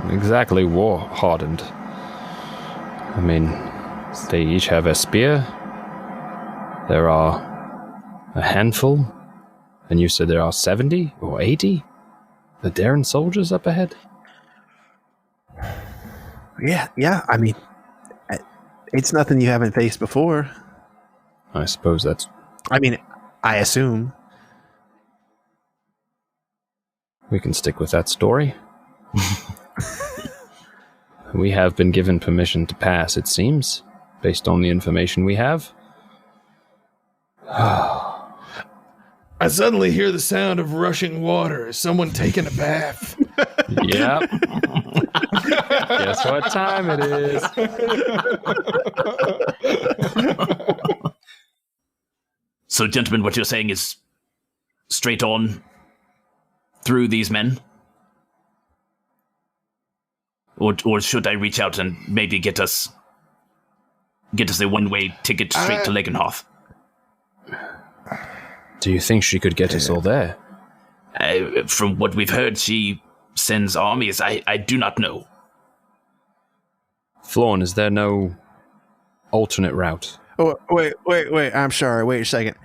exactly war-hardened. I mean, they each have a spear. There are a handful. And you said there are 70 or 80 Darren soldiers up ahead? Yeah. I mean, It's nothing you haven't faced before. I suppose that's... I mean, I assume. We can stick with that story. We have been given permission to pass, it seems, based on the information we have. I suddenly hear the sound of rushing water. Is someone taking a bath? Yep. Guess what time it is? So, gentlemen, what you're saying is straight on through these men? Or should I reach out and maybe get us a one-way ticket straight to Lakenhearth? Do you think she could get us all there? From what we've heard, she sends armies. I do not know. Flawn, is there no alternate route? Oh, wait. I'm sorry. Wait a second.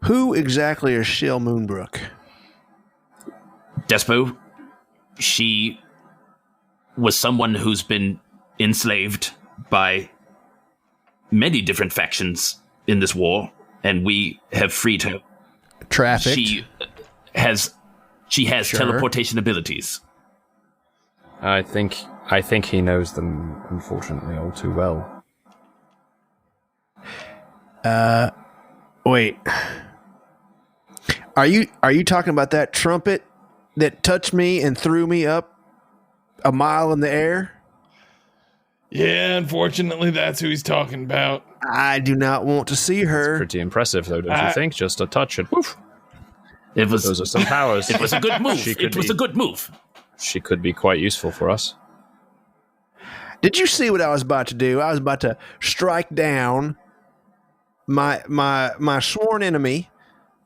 Who exactly is Shill Moonbrook? Despo, she was someone who's been enslaved by many different factions in this war, and we have freed her. Trafficked. She has Sure. teleportation abilities. I think he knows them, unfortunately, all too well. Wait. Are you talking about that trumpet that touched me and threw me up a mile in the air? Yeah, unfortunately, that's who he's talking about. I do not want to see her. Pretty impressive, though, don't you think? Just a touch and woof. Those are some powers. It was a good move. A good move. She could be quite useful for us. Did you see what I was about to do? I was about to strike down my sworn enemy,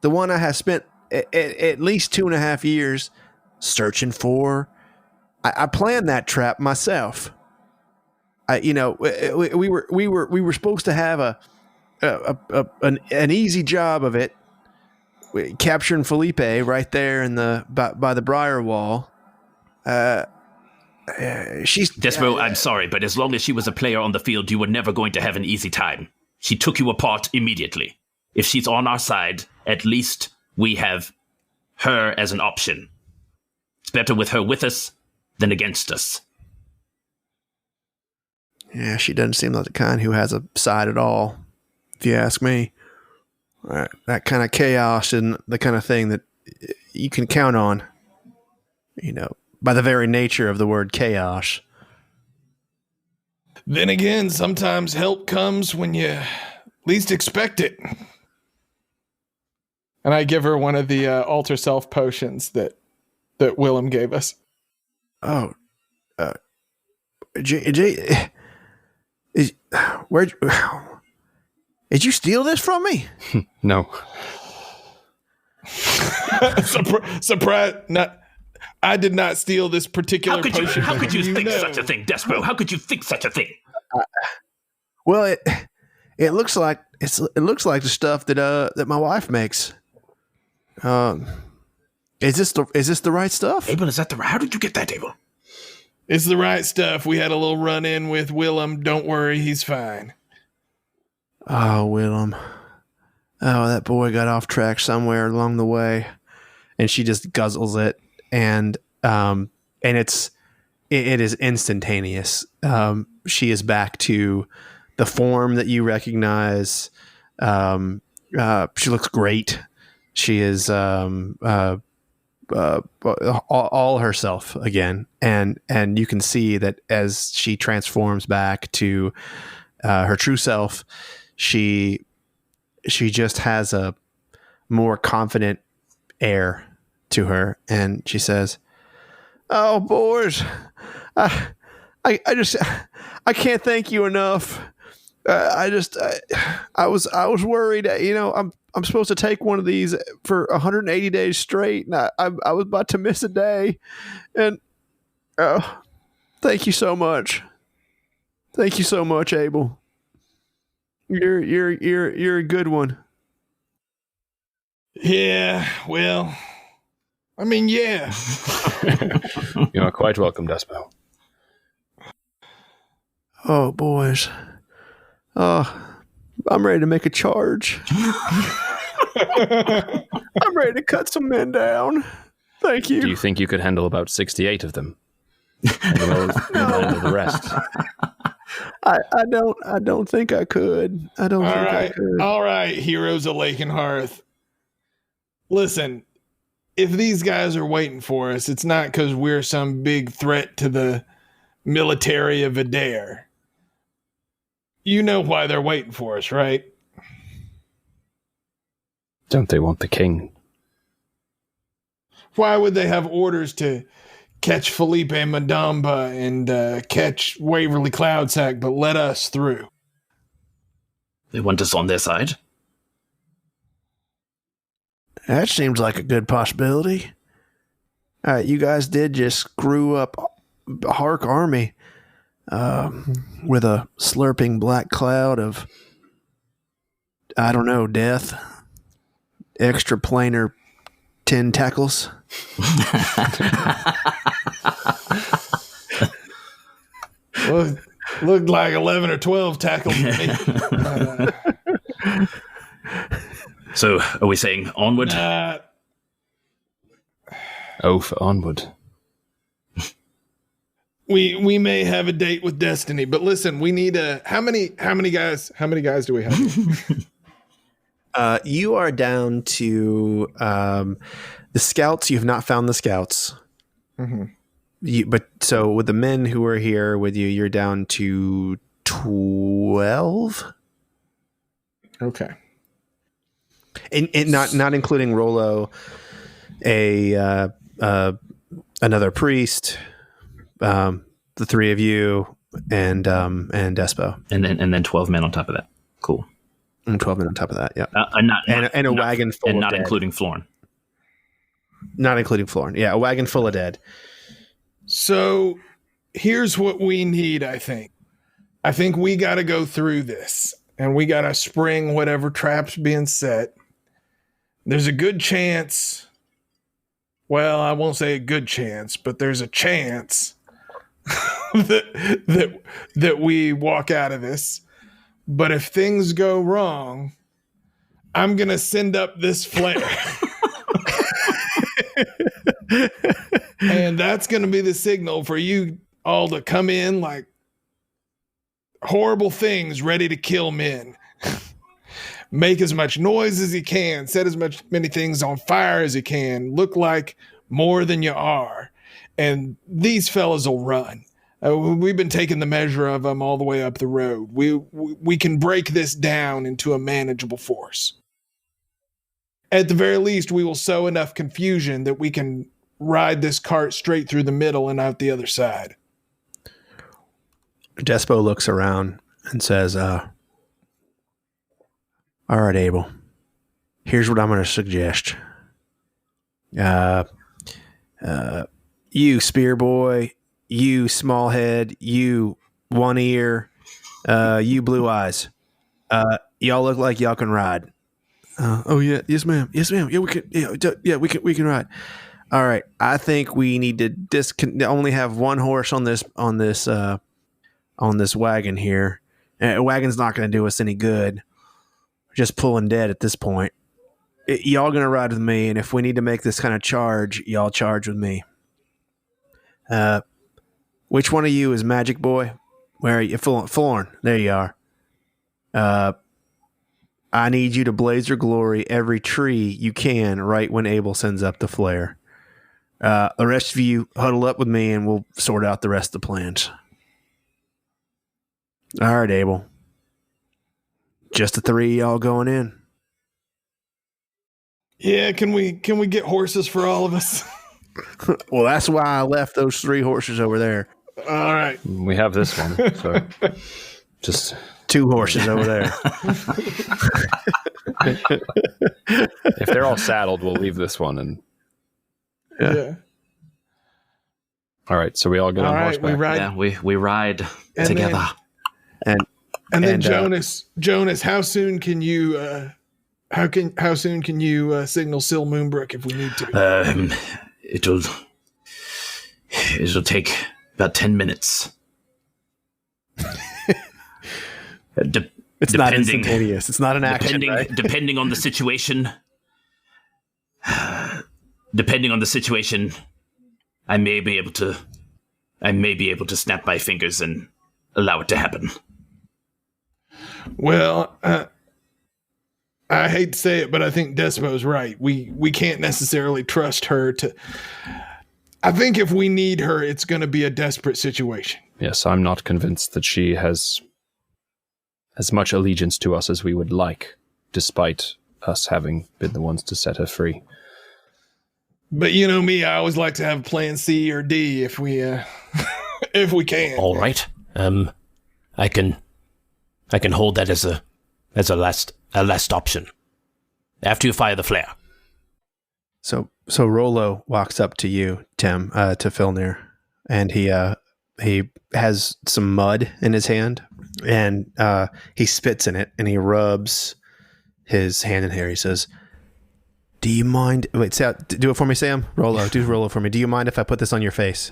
the one I have spent at least 2.5 years searching for. I planned that trap myself. We were supposed to have an easy job of it, capturing Felipe right there in by the Briar Wall. She's Despo, I'm sorry, but as long as she was a player on the field, you were never going to have an easy time. She took you apart immediately. If she's on our side, at least we have her as an option. It's better with her with us than against us. Yeah, she doesn't seem like the kind who has a side at all, if you ask me. That kind of chaos isn't the kind of thing that you can count on, by the very nature of the word chaos. Then again, sometimes help comes when you least expect it. And I give her one of the alter self potions that Willem gave us. Oh, did you steal this from me? No. Surprise! I did not steal this particular potion. How could you think such a thing, Despo? How could you think such a thing? Well, it looks like the stuff that my wife makes. Is this the right stuff? Abel, is that the right? How did you get that, Abel? It's the right stuff. We had a little run-in with Willem. Don't worry, he's fine. Oh, Willem. Oh, that boy got off track somewhere along the way. And she just guzzles it. And it is instantaneous. She is back to the form that you recognize. She looks great. She is all herself again, and you can see that as she transforms back to her true self, she just has a more confident air to her, and she says, "Oh, boys, I can't thank you enough. I was worried. I'm supposed to take one of these for 180 days straight, and I was about to miss a day. And thank you so much. Thank you so much, Abel. You're a good one." Yeah, well, I mean, yeah. You are quite welcome, Despo. Oh, boys, I'm ready to make a charge. I'm ready to cut some men down. Thank you. Do you think you could handle about 68 of them? And we'll handle the rest. I don't think I could. I don't think I could. All right, heroes of Lakenhearth. Listen, if these guys are waiting for us, it's not because we're some big threat to the military of Adair. You know why they're waiting for us, right? Don't they want the king? Why would they have orders to catch Felipe Madamba and catch Waverly Cloudsack, but let us through? They want us on their side. That seems like a good possibility. All right, you guys did just screw up a Hark army with a slurping black cloud of, I don't know, death, extra planar tentacles. Looked like 11 or 12 tackles to me. So, are we saying onward? For onward. We may have a date with destiny, but listen, we need how many guys do we have? You are down to the scouts. You've not found the scouts. Mm-hmm. But so with the men who are here with you, you're down to 12. Okay. And not including Rollo, another priest, the three of you, and Despo, and then 12 men on top of that. Cool. And 12 men on top of that. Yeah. And a wagon full, and of not dead. including Florin. Not including Florin. Yeah, a wagon full of dead. So here's what we need. I think we got to go through this, and we got to spring whatever traps being set. There's a good chance. Well, I won't say a good chance, but there's a chance that we walk out of this. But if things go wrong, I'm gonna send up this flare, and that's gonna be the signal for you all to come in like horrible things, ready to kill men. Make as much noise as you can, set many things on fire as you can, look like more than you are, and these fellas will run. We've been taking the measure of them all the way up the road. We can break this down into a manageable force. At the very least, we will sow enough confusion that we can ride this cart straight through the middle and out the other side. Despo looks around and says, all right, Abel, here's what I'm going to suggest. You spear boy, you small head, you one ear, you blue eyes. Y'all look like y'all can ride. Yes, ma'am. Yeah, we can. Yeah, we can ride. All right. I think we need to only have one horse on this wagon here. Wagon's not going to do us any good. We're just pulling dead at this point. Y'all going to ride with me, and if we need to make this kind of charge, y'all charge with me. Which one of you is Magic Boy? Where are you? Florin. There you are. I need you to blaze your glory every tree you can right when Abel sends up the flare. The rest of you huddle up with me and we'll sort out the rest of the plans. All right, Abel. Just the three of y'all going in. Yeah, can we get horses for all of us? Well, that's why I left those 3 horses over there. All right. We have this one, so just 2 horses over there. if they're all saddled, we'll leave this one. And Yeah. all right, so we all get on horseback. We ride. Yeah, we ride And together. And then Jonas, how soon can you how soon can you signal Sil Moonbrook if we need to? It'll take about 10 minutes. It's not instantaneous. It's not an action, right? Depending on the situation. Depending on the situation, I may be able to snap my fingers and allow it to happen. Well, I hate to say it, but I think Despo's right. We can't necessarily trust her to. I think if we need her, it's going to be a desperate situation. Yes, I'm not convinced that she has as much allegiance to us as we would like, despite us having been the ones to set her free. But you know me, I always like to have plan C or D if we if we can. All right. I can hold that as a last option. After you fire the flare. So Rolo walks up to you, Tim, to Filnir, and he has some mud in his hand, and he spits in it, and he rubs his hand in here. He says, "Do you mind? Wait, do it for me, Sam. Rolo, do Rolo for me. Do you mind if I put this on your face?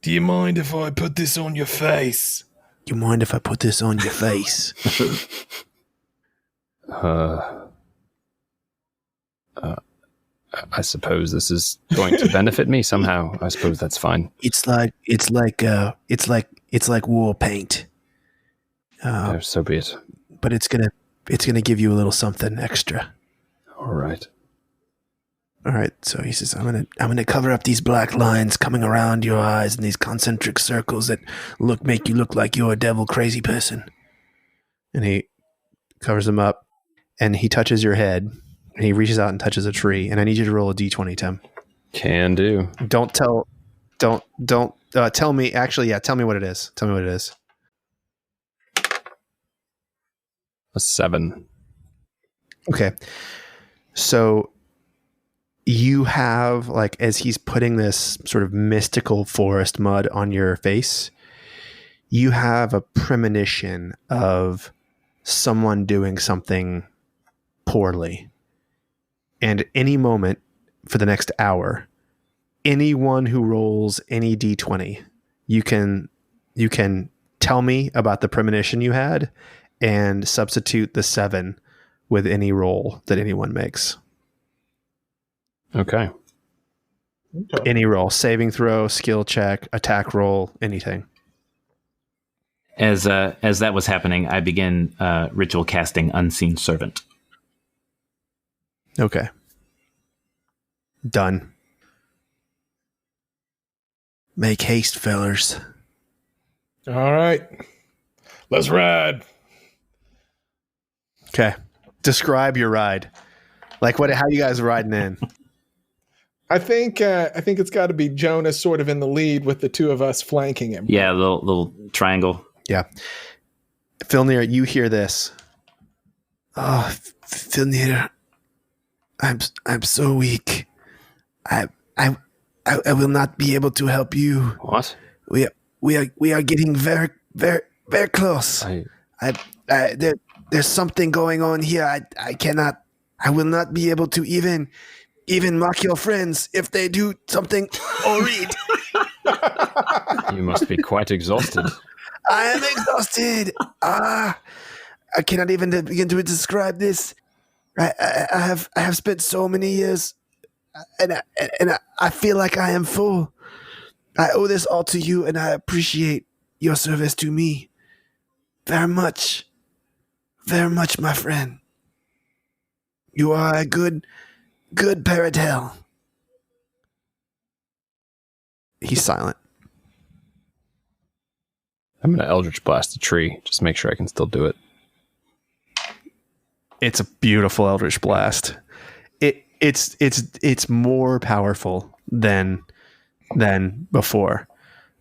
Do you mind if I put this on your face? Do you mind if I put this on your face?" I suppose this is going to benefit me somehow. I suppose that's fine. It's like war paint. So be it. But it's gonna give you a little something extra. All right. So he says, I'm gonna cover up these black lines coming around your eyes and these concentric circles that make you look like you're a devil crazy person. And he covers them up, and he touches your head, and he reaches out and touches a tree. And I need you to roll a d20, Tim. Can do. Don't tell me. Actually, yeah, tell me what it is. Tell me what it is. A 7. Okay. So you have, like, as he's putting this sort of mystical forest mud on your face, you have a premonition of someone doing something poorly. And any moment for the next hour, anyone who rolls any d20, you can tell me about the premonition you had and substitute the 7 with any roll that anyone makes. Okay. Any roll, saving throw, skill check, attack roll, anything. As that was happening, I began ritual casting Unseen Servant. Okay. Done. Make haste, fellers. All right. Let's ride. Okay. Describe your ride. Like how you guys are riding in? I think it's got to be Jonas sort of in the lead with the two of us flanking him. Yeah, little triangle. Yeah. Filnir, you hear this. Oh, Filnir, I'm so weak. I will not be able to help you. What? We are getting very, very, very close. There's something going on here. I will not be able to even mock your friends if they do something horrid. You must be quite exhausted. I am exhausted. I cannot even begin to describe this. I have spent so many years, and I feel like I am full. I owe this all to you, and I appreciate your service to me very much, my friend. You are a good Paradel. He's silent. I'm going to Eldritch Blast the tree. Just make sure I can still do it. It's a beautiful Eldritch Blast. It's more powerful than before.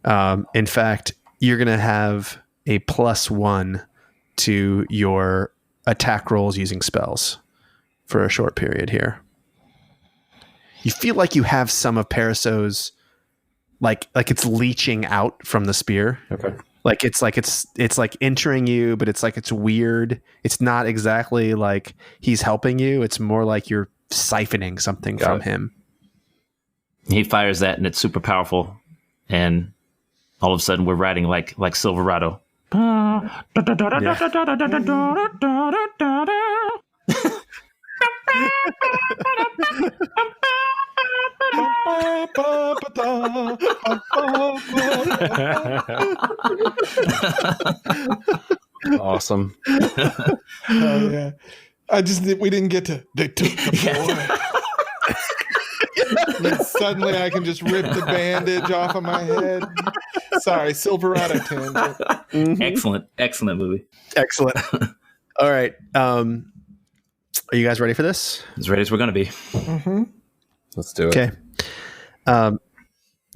In fact, you're going to have a +1 to your attack rolls using spells for a short period here. You feel like you have some of Paresseux's, like it's leaching out from the spear. Okay. Like it's like entering you, but it's weird. It's not exactly like he's helping you. It's more like you're siphoning something from him. He fires that, and it's super powerful. And all of a sudden, we're riding like Silverado. Awesome. Oh yeah. We didn't get to. They took the boy. And suddenly I can just rip the bandage off of my head. Sorry, Silverado tangent. Excellent movie. Excellent. All right. Are you guys ready for this? As ready as we're going to be. Mm-hmm. Let's do it. Okay.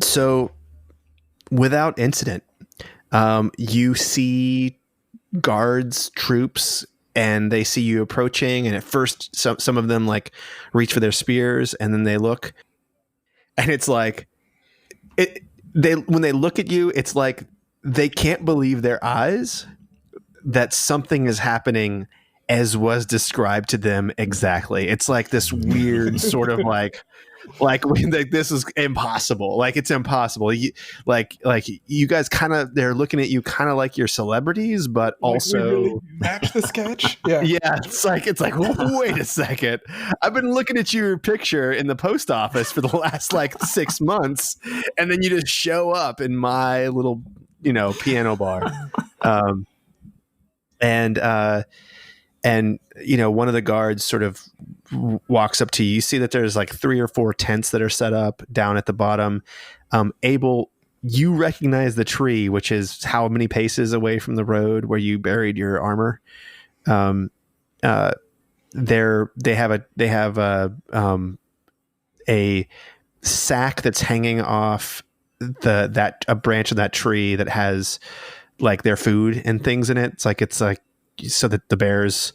So, without incident, you see guards, troops, and they see you approaching. And at first, some of them like reach for their spears, and then they look, and it's like when they look at you, it's like they can't believe their eyes that something is happening as was described to them exactly. It's like this weird sort of like this is impossible. Like it's impossible. Like you guys kind of, they're looking at you kind of like you're celebrities, but also we really match the sketch. Yeah. Yeah, it's like wait a second. I've been looking at your picture in the post office for the last like 6 months, and then you just show up in my little, piano bar. And one of the guards sort of walks up to you. You see that there's like 3 or 4 tents that are set up down at the bottom. Abel, you recognize the tree, which is how many paces away from the road where you buried your armor. They have a sack that's hanging off a branch of that tree that has like their food and things in it. It's like so that the bears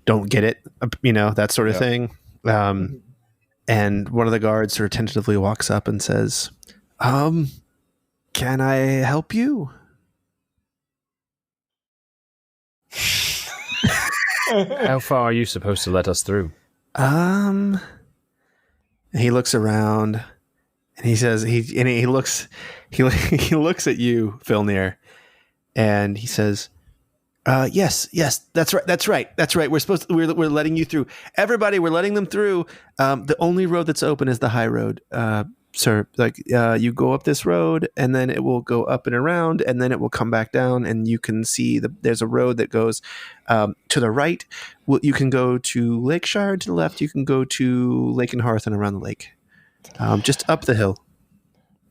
don't get it, that sort of thing. And one of the guards sort of tentatively walks up and says, can I help you? How far are you supposed to let us through? He looks around and he says, he looks at you, Filnir, and he says, yes, that's right. We're letting you through. Everybody, we're letting them through. The only road that's open is the high road, sir. You go up this road, and then it will go up and around, and then it will come back down, and you can see there's a road that goes to the right. You can go to Lakeshire, to the left. You can go to Lakenhearth and around the lake. Just up the hill.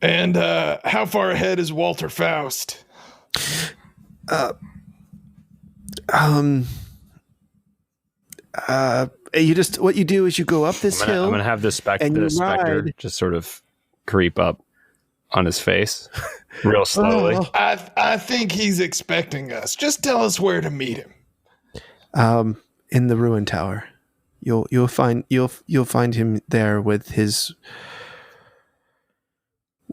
And how far ahead is Walter Faust? What you do is you go up this hill. I'm gonna have the specter just sort of creep up on his face real slowly. I think he's expecting us. Just tell us where to meet him. In the ruin tower. You'll find him there with his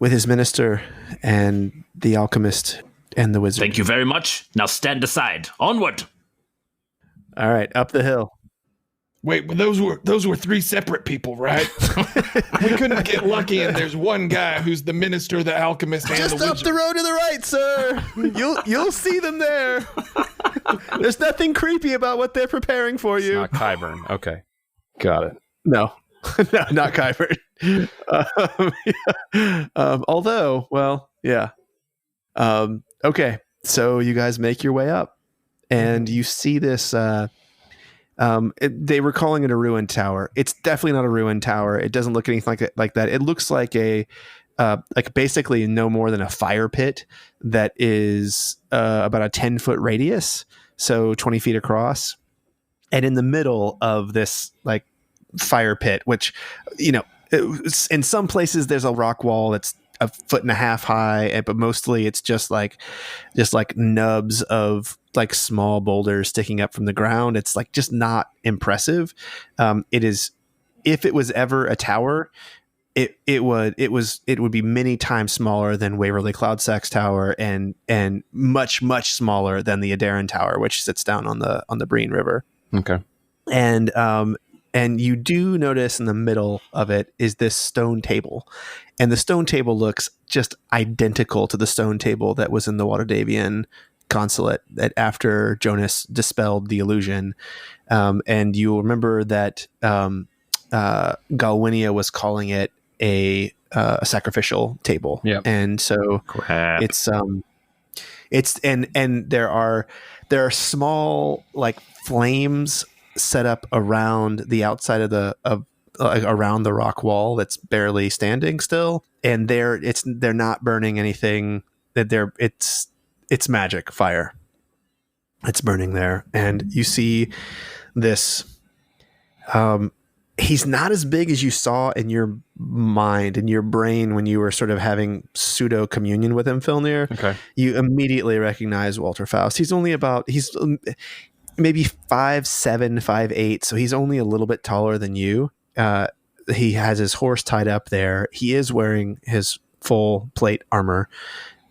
minister and the alchemist and the wizard. Thank you very much. Now stand aside. Onward. All right, up the hill. Wait, but those were 3 separate people, right? We couldn't get lucky, and there's one guy who's the minister, the alchemist, and just the wizard. up the road to the right, sir. You'll see them there. There's nothing creepy about what they're preparing for you. It's not Kyburn. Okay, got it. No, no, not Kyburn. Although, well, yeah. Okay, so you guys make your way up, and you see this. They were calling it a ruined tower. It's definitely not a ruined tower. It doesn't look anything like that. It looks like basically no more than a fire pit that is about a 10-foot radius, so 20 feet across. And in the middle of this like fire pit, which, in some places there's a rock wall that's 1.5 feet high, but mostly it's just like nubs of like small boulders sticking up from the ground. It's like just not impressive. It is, if it was ever a tower, it would be many times smaller than Waverly Cloudsack's tower and much smaller than the Adaran Tower, which sits down on the Breen River. Okay. And you do notice in the middle of it is this stone table. And the stone table looks just identical to the stone table that was in the Waterdhavian consulate that after Jonas dispelled the illusion. And you remember that Galwinia was calling it a sacrificial table. Yeah. And so Crap. it's and there are small like flames set up around the outside of around the rock wall that's barely standing still, and they're not burning anything. That it's magic fire. It's burning there, and you see this. He's not as big as you saw in your mind, in your brain, when you were sort of having pseudo communion with him, Filnir. Okay. You immediately recognize Walter Faust. He's maybe 5'7", 5'8", so he's only a little bit taller than you. He has his horse tied up there. He is wearing his full plate armor,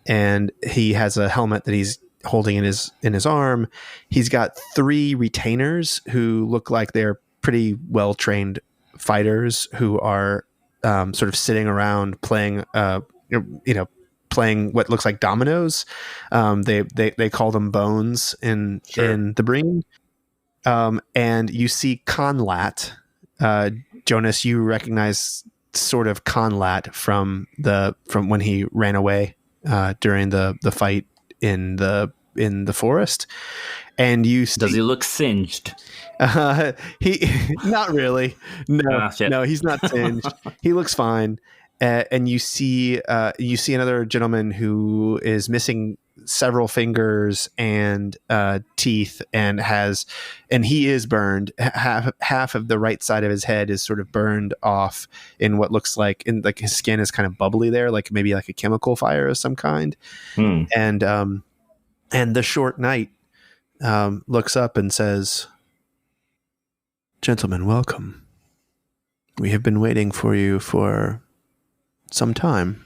and he has a helmet that he's holding in his arm. He's got 3 retainers who look like they're pretty well trained fighters who are sort of sitting around playing, playing what looks like dominoes. They call them bones in the Breen. And you see Conlat. Jonas, you recognize sort of Conlat from when he ran away during the fight in the forest. And you see, Does he look singed? He not really. No, he's not singed. He looks fine. And you see another gentleman who is missing several fingers and teeth, and he is burned. Half of the right side of his head is sort of burned off in what looks like his skin is kind of bubbly there, like maybe like a chemical fire of some kind. And the short knight looks up and says, "Gentlemen, welcome. We have been waiting for you for some time.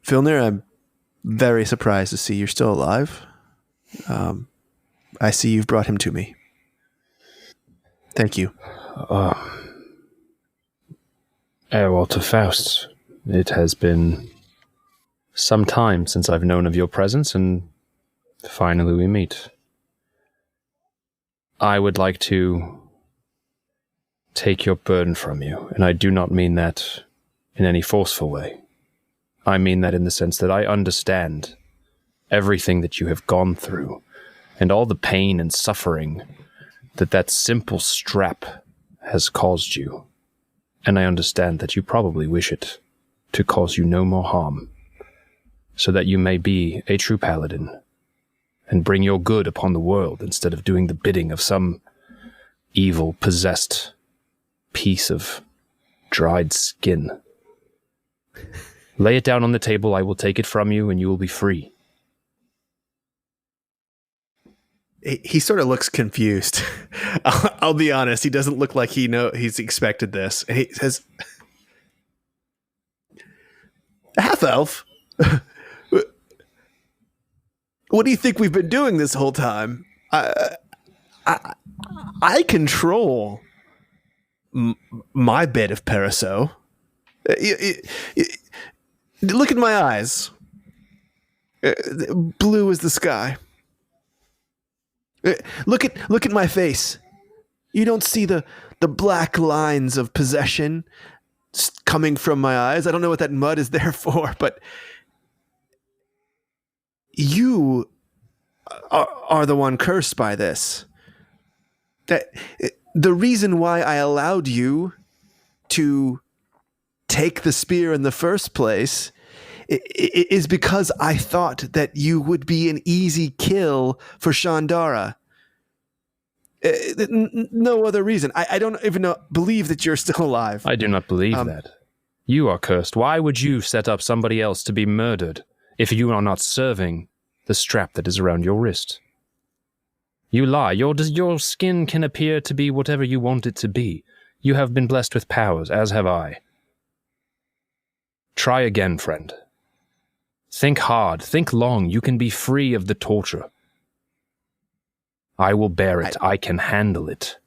Filnir, I'm very surprised to see you're still alive. I see you've brought him to me. Thank you." Walter Faust, it has been some time since I've known of your presence, and finally we meet. I would like to take your burden from you, and I do not mean that in any forceful way. I mean that in the sense that I understand everything that you have gone through, and all the pain and suffering that simple strap has caused you. And I understand that you probably wish it to cause you no more harm, so that you may be a true paladin and bring your good upon the world instead of doing the bidding of some evil, possessed piece of dried skin. Lay it down on the table, I will take it from you, and you will be free. He sort of looks confused. I'll be honest. He doesn't look like he's expected this. He says, "Half elf? What do you think we've been doing this whole time? I control my bit of Paresseux. Look at my eyes. Blue as the sky. Look at my face. You don't see the black lines of possession coming from my eyes. I don't know what that mud is there for, but you are the one cursed by this. That the reason why I allowed you to take the spear in the first place is because I thought that you would be an easy kill for Shandara. No other reason. I don't even believe that you're still alive. I do not believe that. You are cursed. Why would you set up somebody else to be murdered if you are not serving the strap that is around your wrist? You lie. Your skin can appear to be whatever you want it to be. You have been blessed with powers, as have I. Try again, friend. Think hard. Think long. You can be free of the torture. I will bear it. I can handle it.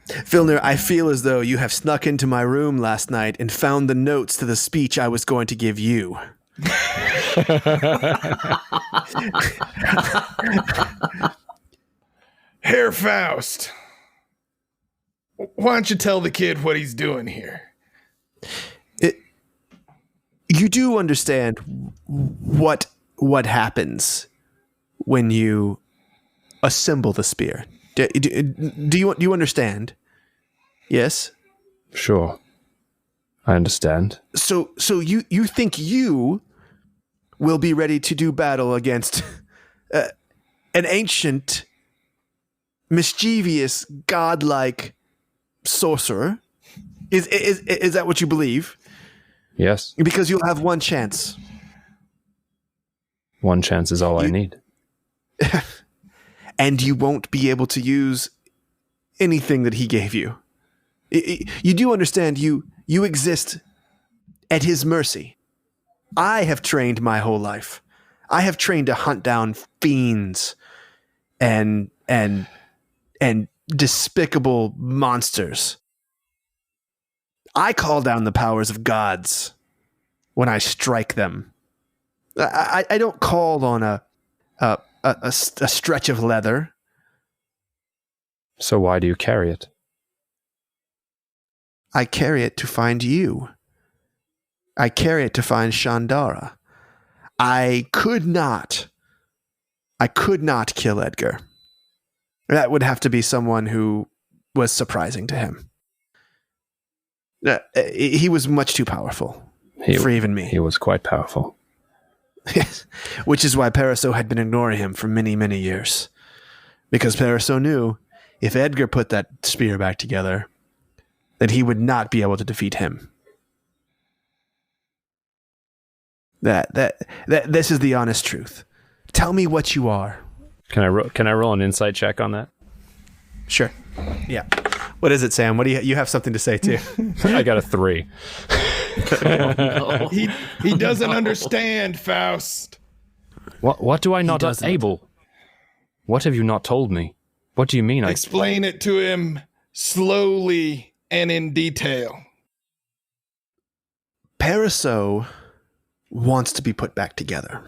Filnir, I feel as though you have snuck into my room last night and found the notes to the speech I was going to give you. Herr Faust, why don't you tell the kid what he's doing here? You do understand what happens when you assemble the spear. Do you understand? Yes. Sure. I understand. So you think you will be ready to do battle against an ancient, mischievous, godlike sorcerer? Is that what you believe? Yes. Because you'll have one chance. One chance is all I need. And you won't be able to use anything that he gave you. You do understand you exist at his mercy. I have trained my whole life. I have trained to hunt down fiends and despicable monsters. I call down the powers of gods when I strike them. I don't call on a stretch of leather. So why do you carry it? I carry it to find you. I carry it to find Shandara. I could not kill Edgar. That would have to be someone who was surprising to him. He was much too powerful for even me. He was quite powerful. Yes, which is why Paresseux had been ignoring him for many, many years. Because Paresseux knew if Edgar put that spear back together, that he would not be able to defeat him. This is the honest truth. Tell me what you are. Can I roll an insight check on that? Sure. Yeah. What is it, Sam? What do you have something to say too? I got a 3. He doesn't understand, Faust. What do I not able? What have you not told me? What do you mean? Explain it to him slowly and in detail. Paresseux wants to be put back together.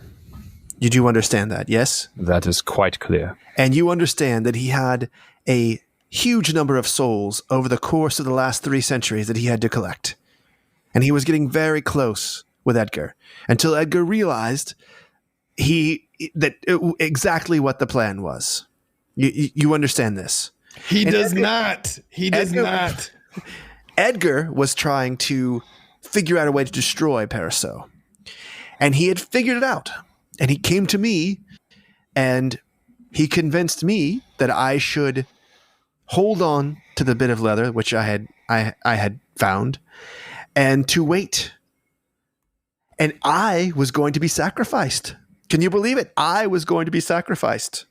You do understand that, yes? That is quite clear. And you understand that he had a huge number of souls over the course of the last 3 centuries that he had to collect. And he was getting very close with Edgar until Edgar realized exactly what the plan was. You understand this? He does not. Edgar was trying to figure out a way to destroy Paresseux. And he had figured it out. And he came to me and he convinced me that I should hold on to the bit of leather which I had found and to wait. And I was going to be sacrificed. Can you believe it? I was going to be sacrificed.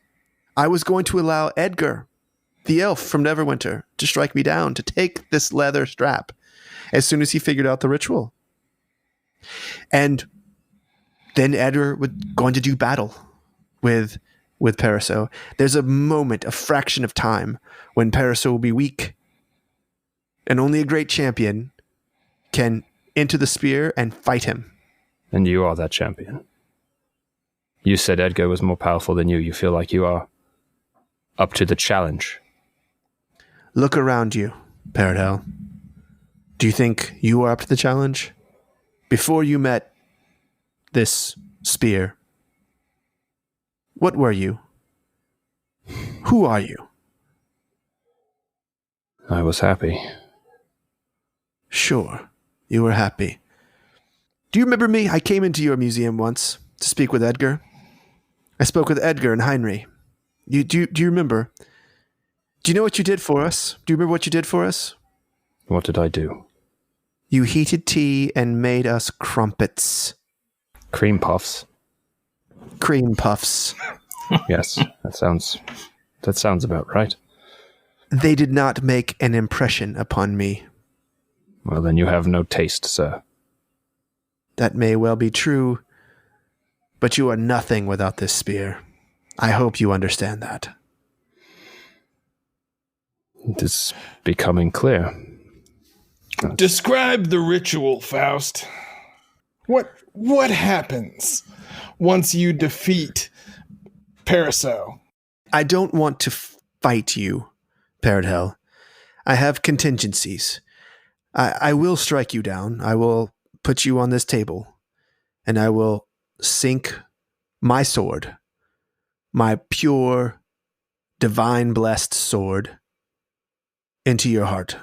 I was going to allow Edgar, the elf from Neverwinter, to strike me down, to take this leather strap as soon as he figured out the ritual. And then Edgar was going to do battle with Paresseux. There's a moment, a fraction of time, when Paresseux will be weak. And only a great champion can enter the spear and fight him. And you are that champion. You said Edgar was more powerful than you. You feel like you are up to the challenge. Look around you, Paradel. Do you think you are up to the challenge? Before you met this spear, what were you? Who are you? I was happy. Sure, you were happy. Do you remember me? I came into your museum once to speak with Edgar. I spoke with Edgar and Heinrich. Do you remember? Do you know what you did for us? Do you remember what you did for us? What did I do? You heated tea and made us crumpets. Cream puffs. Cream puffs. Yes, that sounds about right. They did not make an impression upon me. Well, then you have no taste, sir. That may well be true, but you are nothing without this spear. I hope you understand that. It is becoming clear. Describe the ritual, Faust. What happens once you defeat Paresseux? I don't want to fight you, Parrot Hell. I have contingencies. I will strike you down. I will put you on this table, and I will sink my sword, my pure, divine blessed sword, into your heart.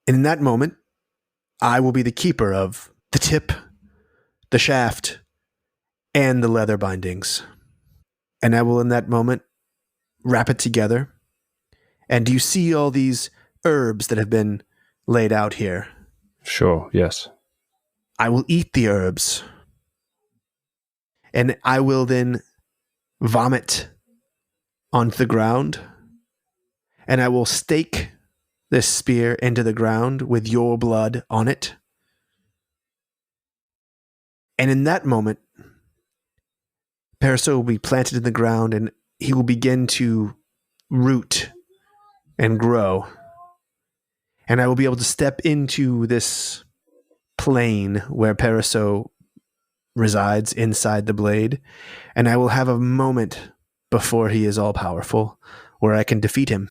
And in that moment, I will be the keeper of the tip, the shaft, and the leather bindings. And I will, in that moment, wrap it together. And do you see all these herbs that have been laid out here? Sure, yes. I will eat the herbs. And I will then vomit onto the ground. And I will stake this spear into the ground with your blood on it. And in that moment, Paresseux will be planted in the ground and he will begin to root and grow. And I will be able to step into this plane where Paresseux resides inside the blade. And I will have a moment before he is all powerful where I can defeat him.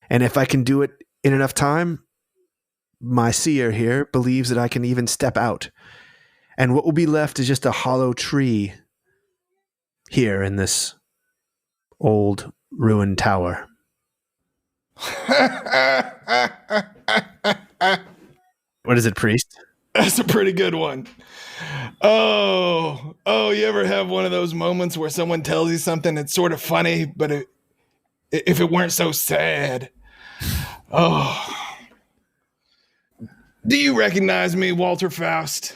And if I can do it in enough time, my seer here believes that I can even step out. And what will be left is just a hollow tree here in this old ruined tower. What is it, priest? That's a pretty good one. Oh, you ever have one of those moments where someone tells you something that's sort of funny, but if it weren't so sad? Oh. Do you recognize me, Walter Faust?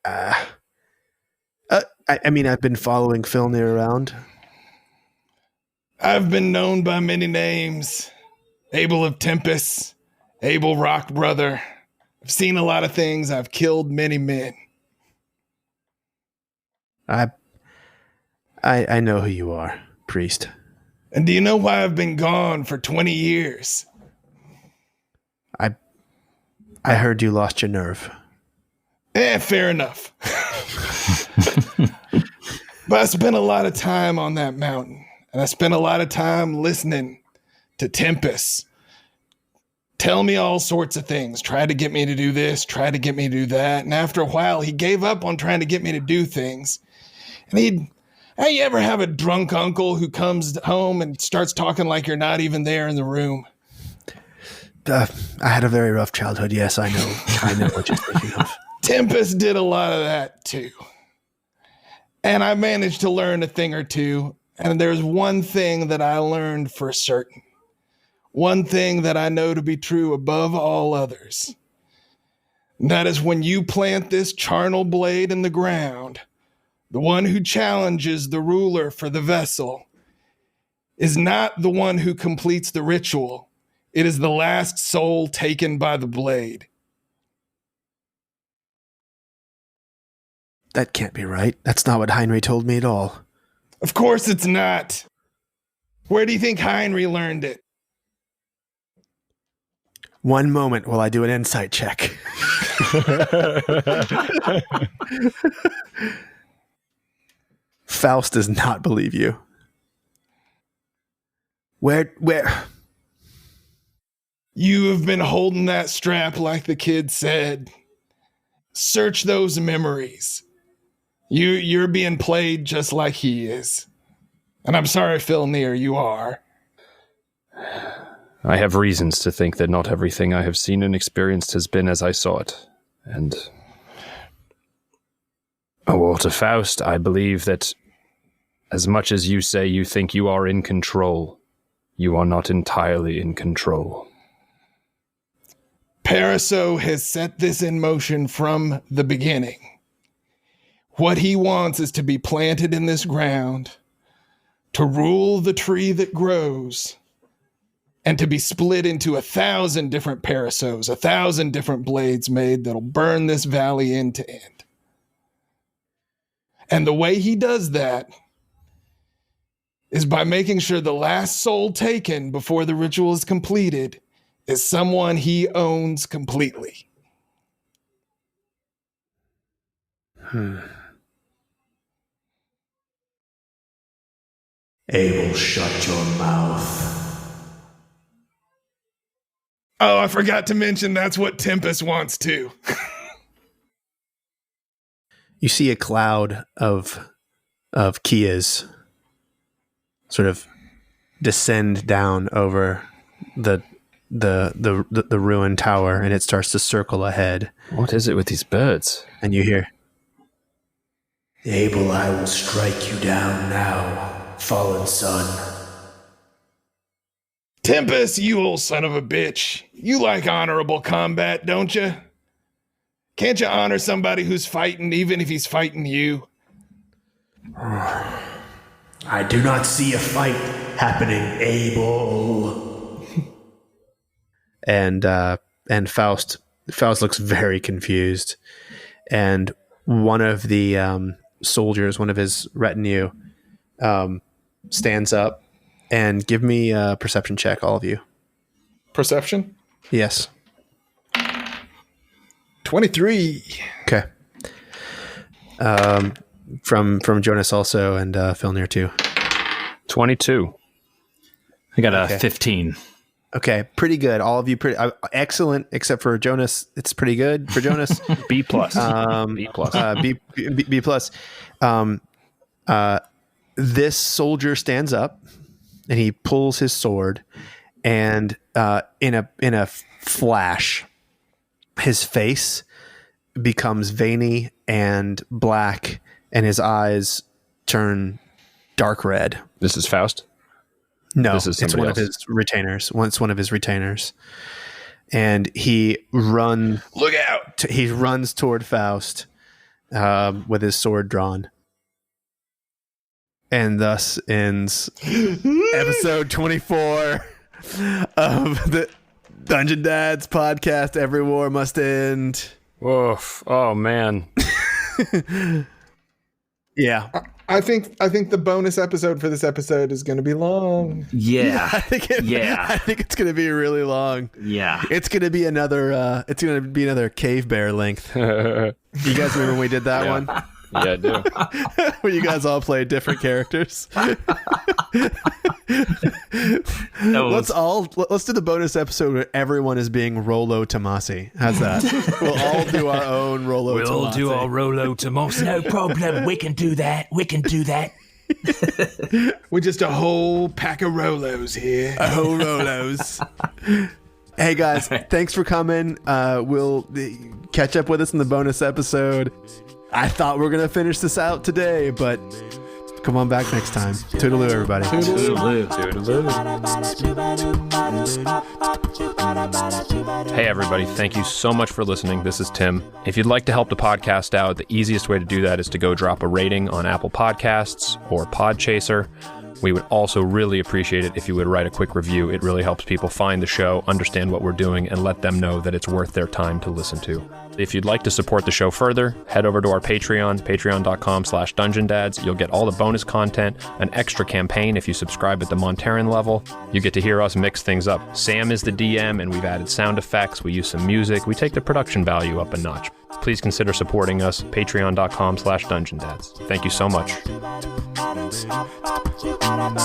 I mean, I've been following Filnir around. I've been known by many names. Abel of Tempest, Abel Rock Brother. I've seen a lot of things. I've killed many men. I know who you are, priest. And do you know why I've been gone for 20 years? I heard you lost your nerve. Fair enough. But I spent a lot of time on that mountain. And I spent a lot of time listening to Tempest tell me all sorts of things. Try to get me to do this, try to get me to do that. And after a while, he gave up on trying to get me to do things. And you ever have a drunk uncle who comes home and starts talking like you're not even there in the room? I had a very rough childhood. Yes, I know. I know what you're thinking of. Tempest did a lot of that too. And I managed to learn a thing or two. And there's one thing that I learned for certain. One thing that I know to be true above all others. And that is when you plant this charnel blade in the ground, the one who challenges the ruler for the vessel is not the one who completes the ritual. It is the last soul taken by the blade. That can't be right. That's not what Heinrich told me at all. Of course it's not. Where do you think Heinrich learned it? One moment while I do an insight check. Faust does not believe you. Where? You have been holding that strap like the kid said. Search those memories. You're being played just like he is. And I'm sorry, Filnir, you are. I have reasons to think that not everything I have seen and experienced has been as I saw it. And, Walter Faust, I believe that as much as you say you think you are in control, you are not entirely in control. Paresseux has set this in motion from the beginning. What he wants is to be planted in this ground, to rule the tree that grows, and to be split into 1,000 different Paresseux, 1,000 different blades made that'll burn this valley end to end. And the way he does that is by making sure the last soul taken before the ritual is completed is someone he owns completely. Abel, shut your mouth. Oh, I forgot to mention that's what Tempest wants too. You see a cloud of Kias sort of descend down over the ruined tower, and it starts to circle ahead. What is it with these birds? And you hear, Abel, I will strike you down now, fallen son. Tempest, you old son of a bitch. You like honorable combat, don't you? Can't you honor somebody who's fighting, even if he's fighting you? I do not see a fight happening, Abel. and Faust looks very confused, and one of the soldiers, one of his retinue, stands up and give me a perception check, all of you. Perception? Yes. 23. Okay. From Jonas also, and Filnir too. 22. I got a 15. Okay, pretty good. All of you pretty excellent, except for Jonas. It's pretty good for Jonas. B+. B+. B plus. This soldier stands up and he pulls his sword, and in a flash, his face becomes veiny and black, and his eyes turn dark red. This is Faust? No, This is it's one somebody of his retainers. It's one of his retainers, and he runs. Look out! He runs toward Faust with his sword drawn. And thus ends episode 24 of the Dungeon Dads podcast. Every war must end. Woof. Oh, man. Yeah. I think the bonus episode for this episode is going to be long. Yeah. I think it's going to be really long. Yeah. It's going to be another cave bear length. You guys remember when we did that one? Yeah, I do. Where you guys all played different characters. Let's do the bonus episode where everyone is being Rolo Tomasi. How's that? We'll all do our own Rolo Tomasi. We'll all do our Rolo Tomasi. No problem. We can do that. We're just a whole pack of Rolos here. Oh, Rolos. Hey guys, thanks for coming. We'll catch up with us in the bonus episode. I thought we were going to finish this out today, but come on back next time. Toodaloo, everybody. Hey, everybody. Thank you so much for listening. This is Tim. If you'd like to help the podcast out, the easiest way to do that is to go drop a rating on Apple Podcasts or Podchaser. We would also really appreciate it if you would write a quick review. It really helps people find the show, understand what we're doing, and let them know that it's worth their time to listen to. If you'd like to support the show further, head over to our Patreon, patreon.com/dungeondads. You'll get all the bonus content, an extra campaign if you subscribe at the Monteran level. You get to hear us mix things up. Sam is the DM, and we've added sound effects. We use some music. We take the production value up a notch. Please consider supporting us, patreon.com/dungeondads. Thank you so much. Bye.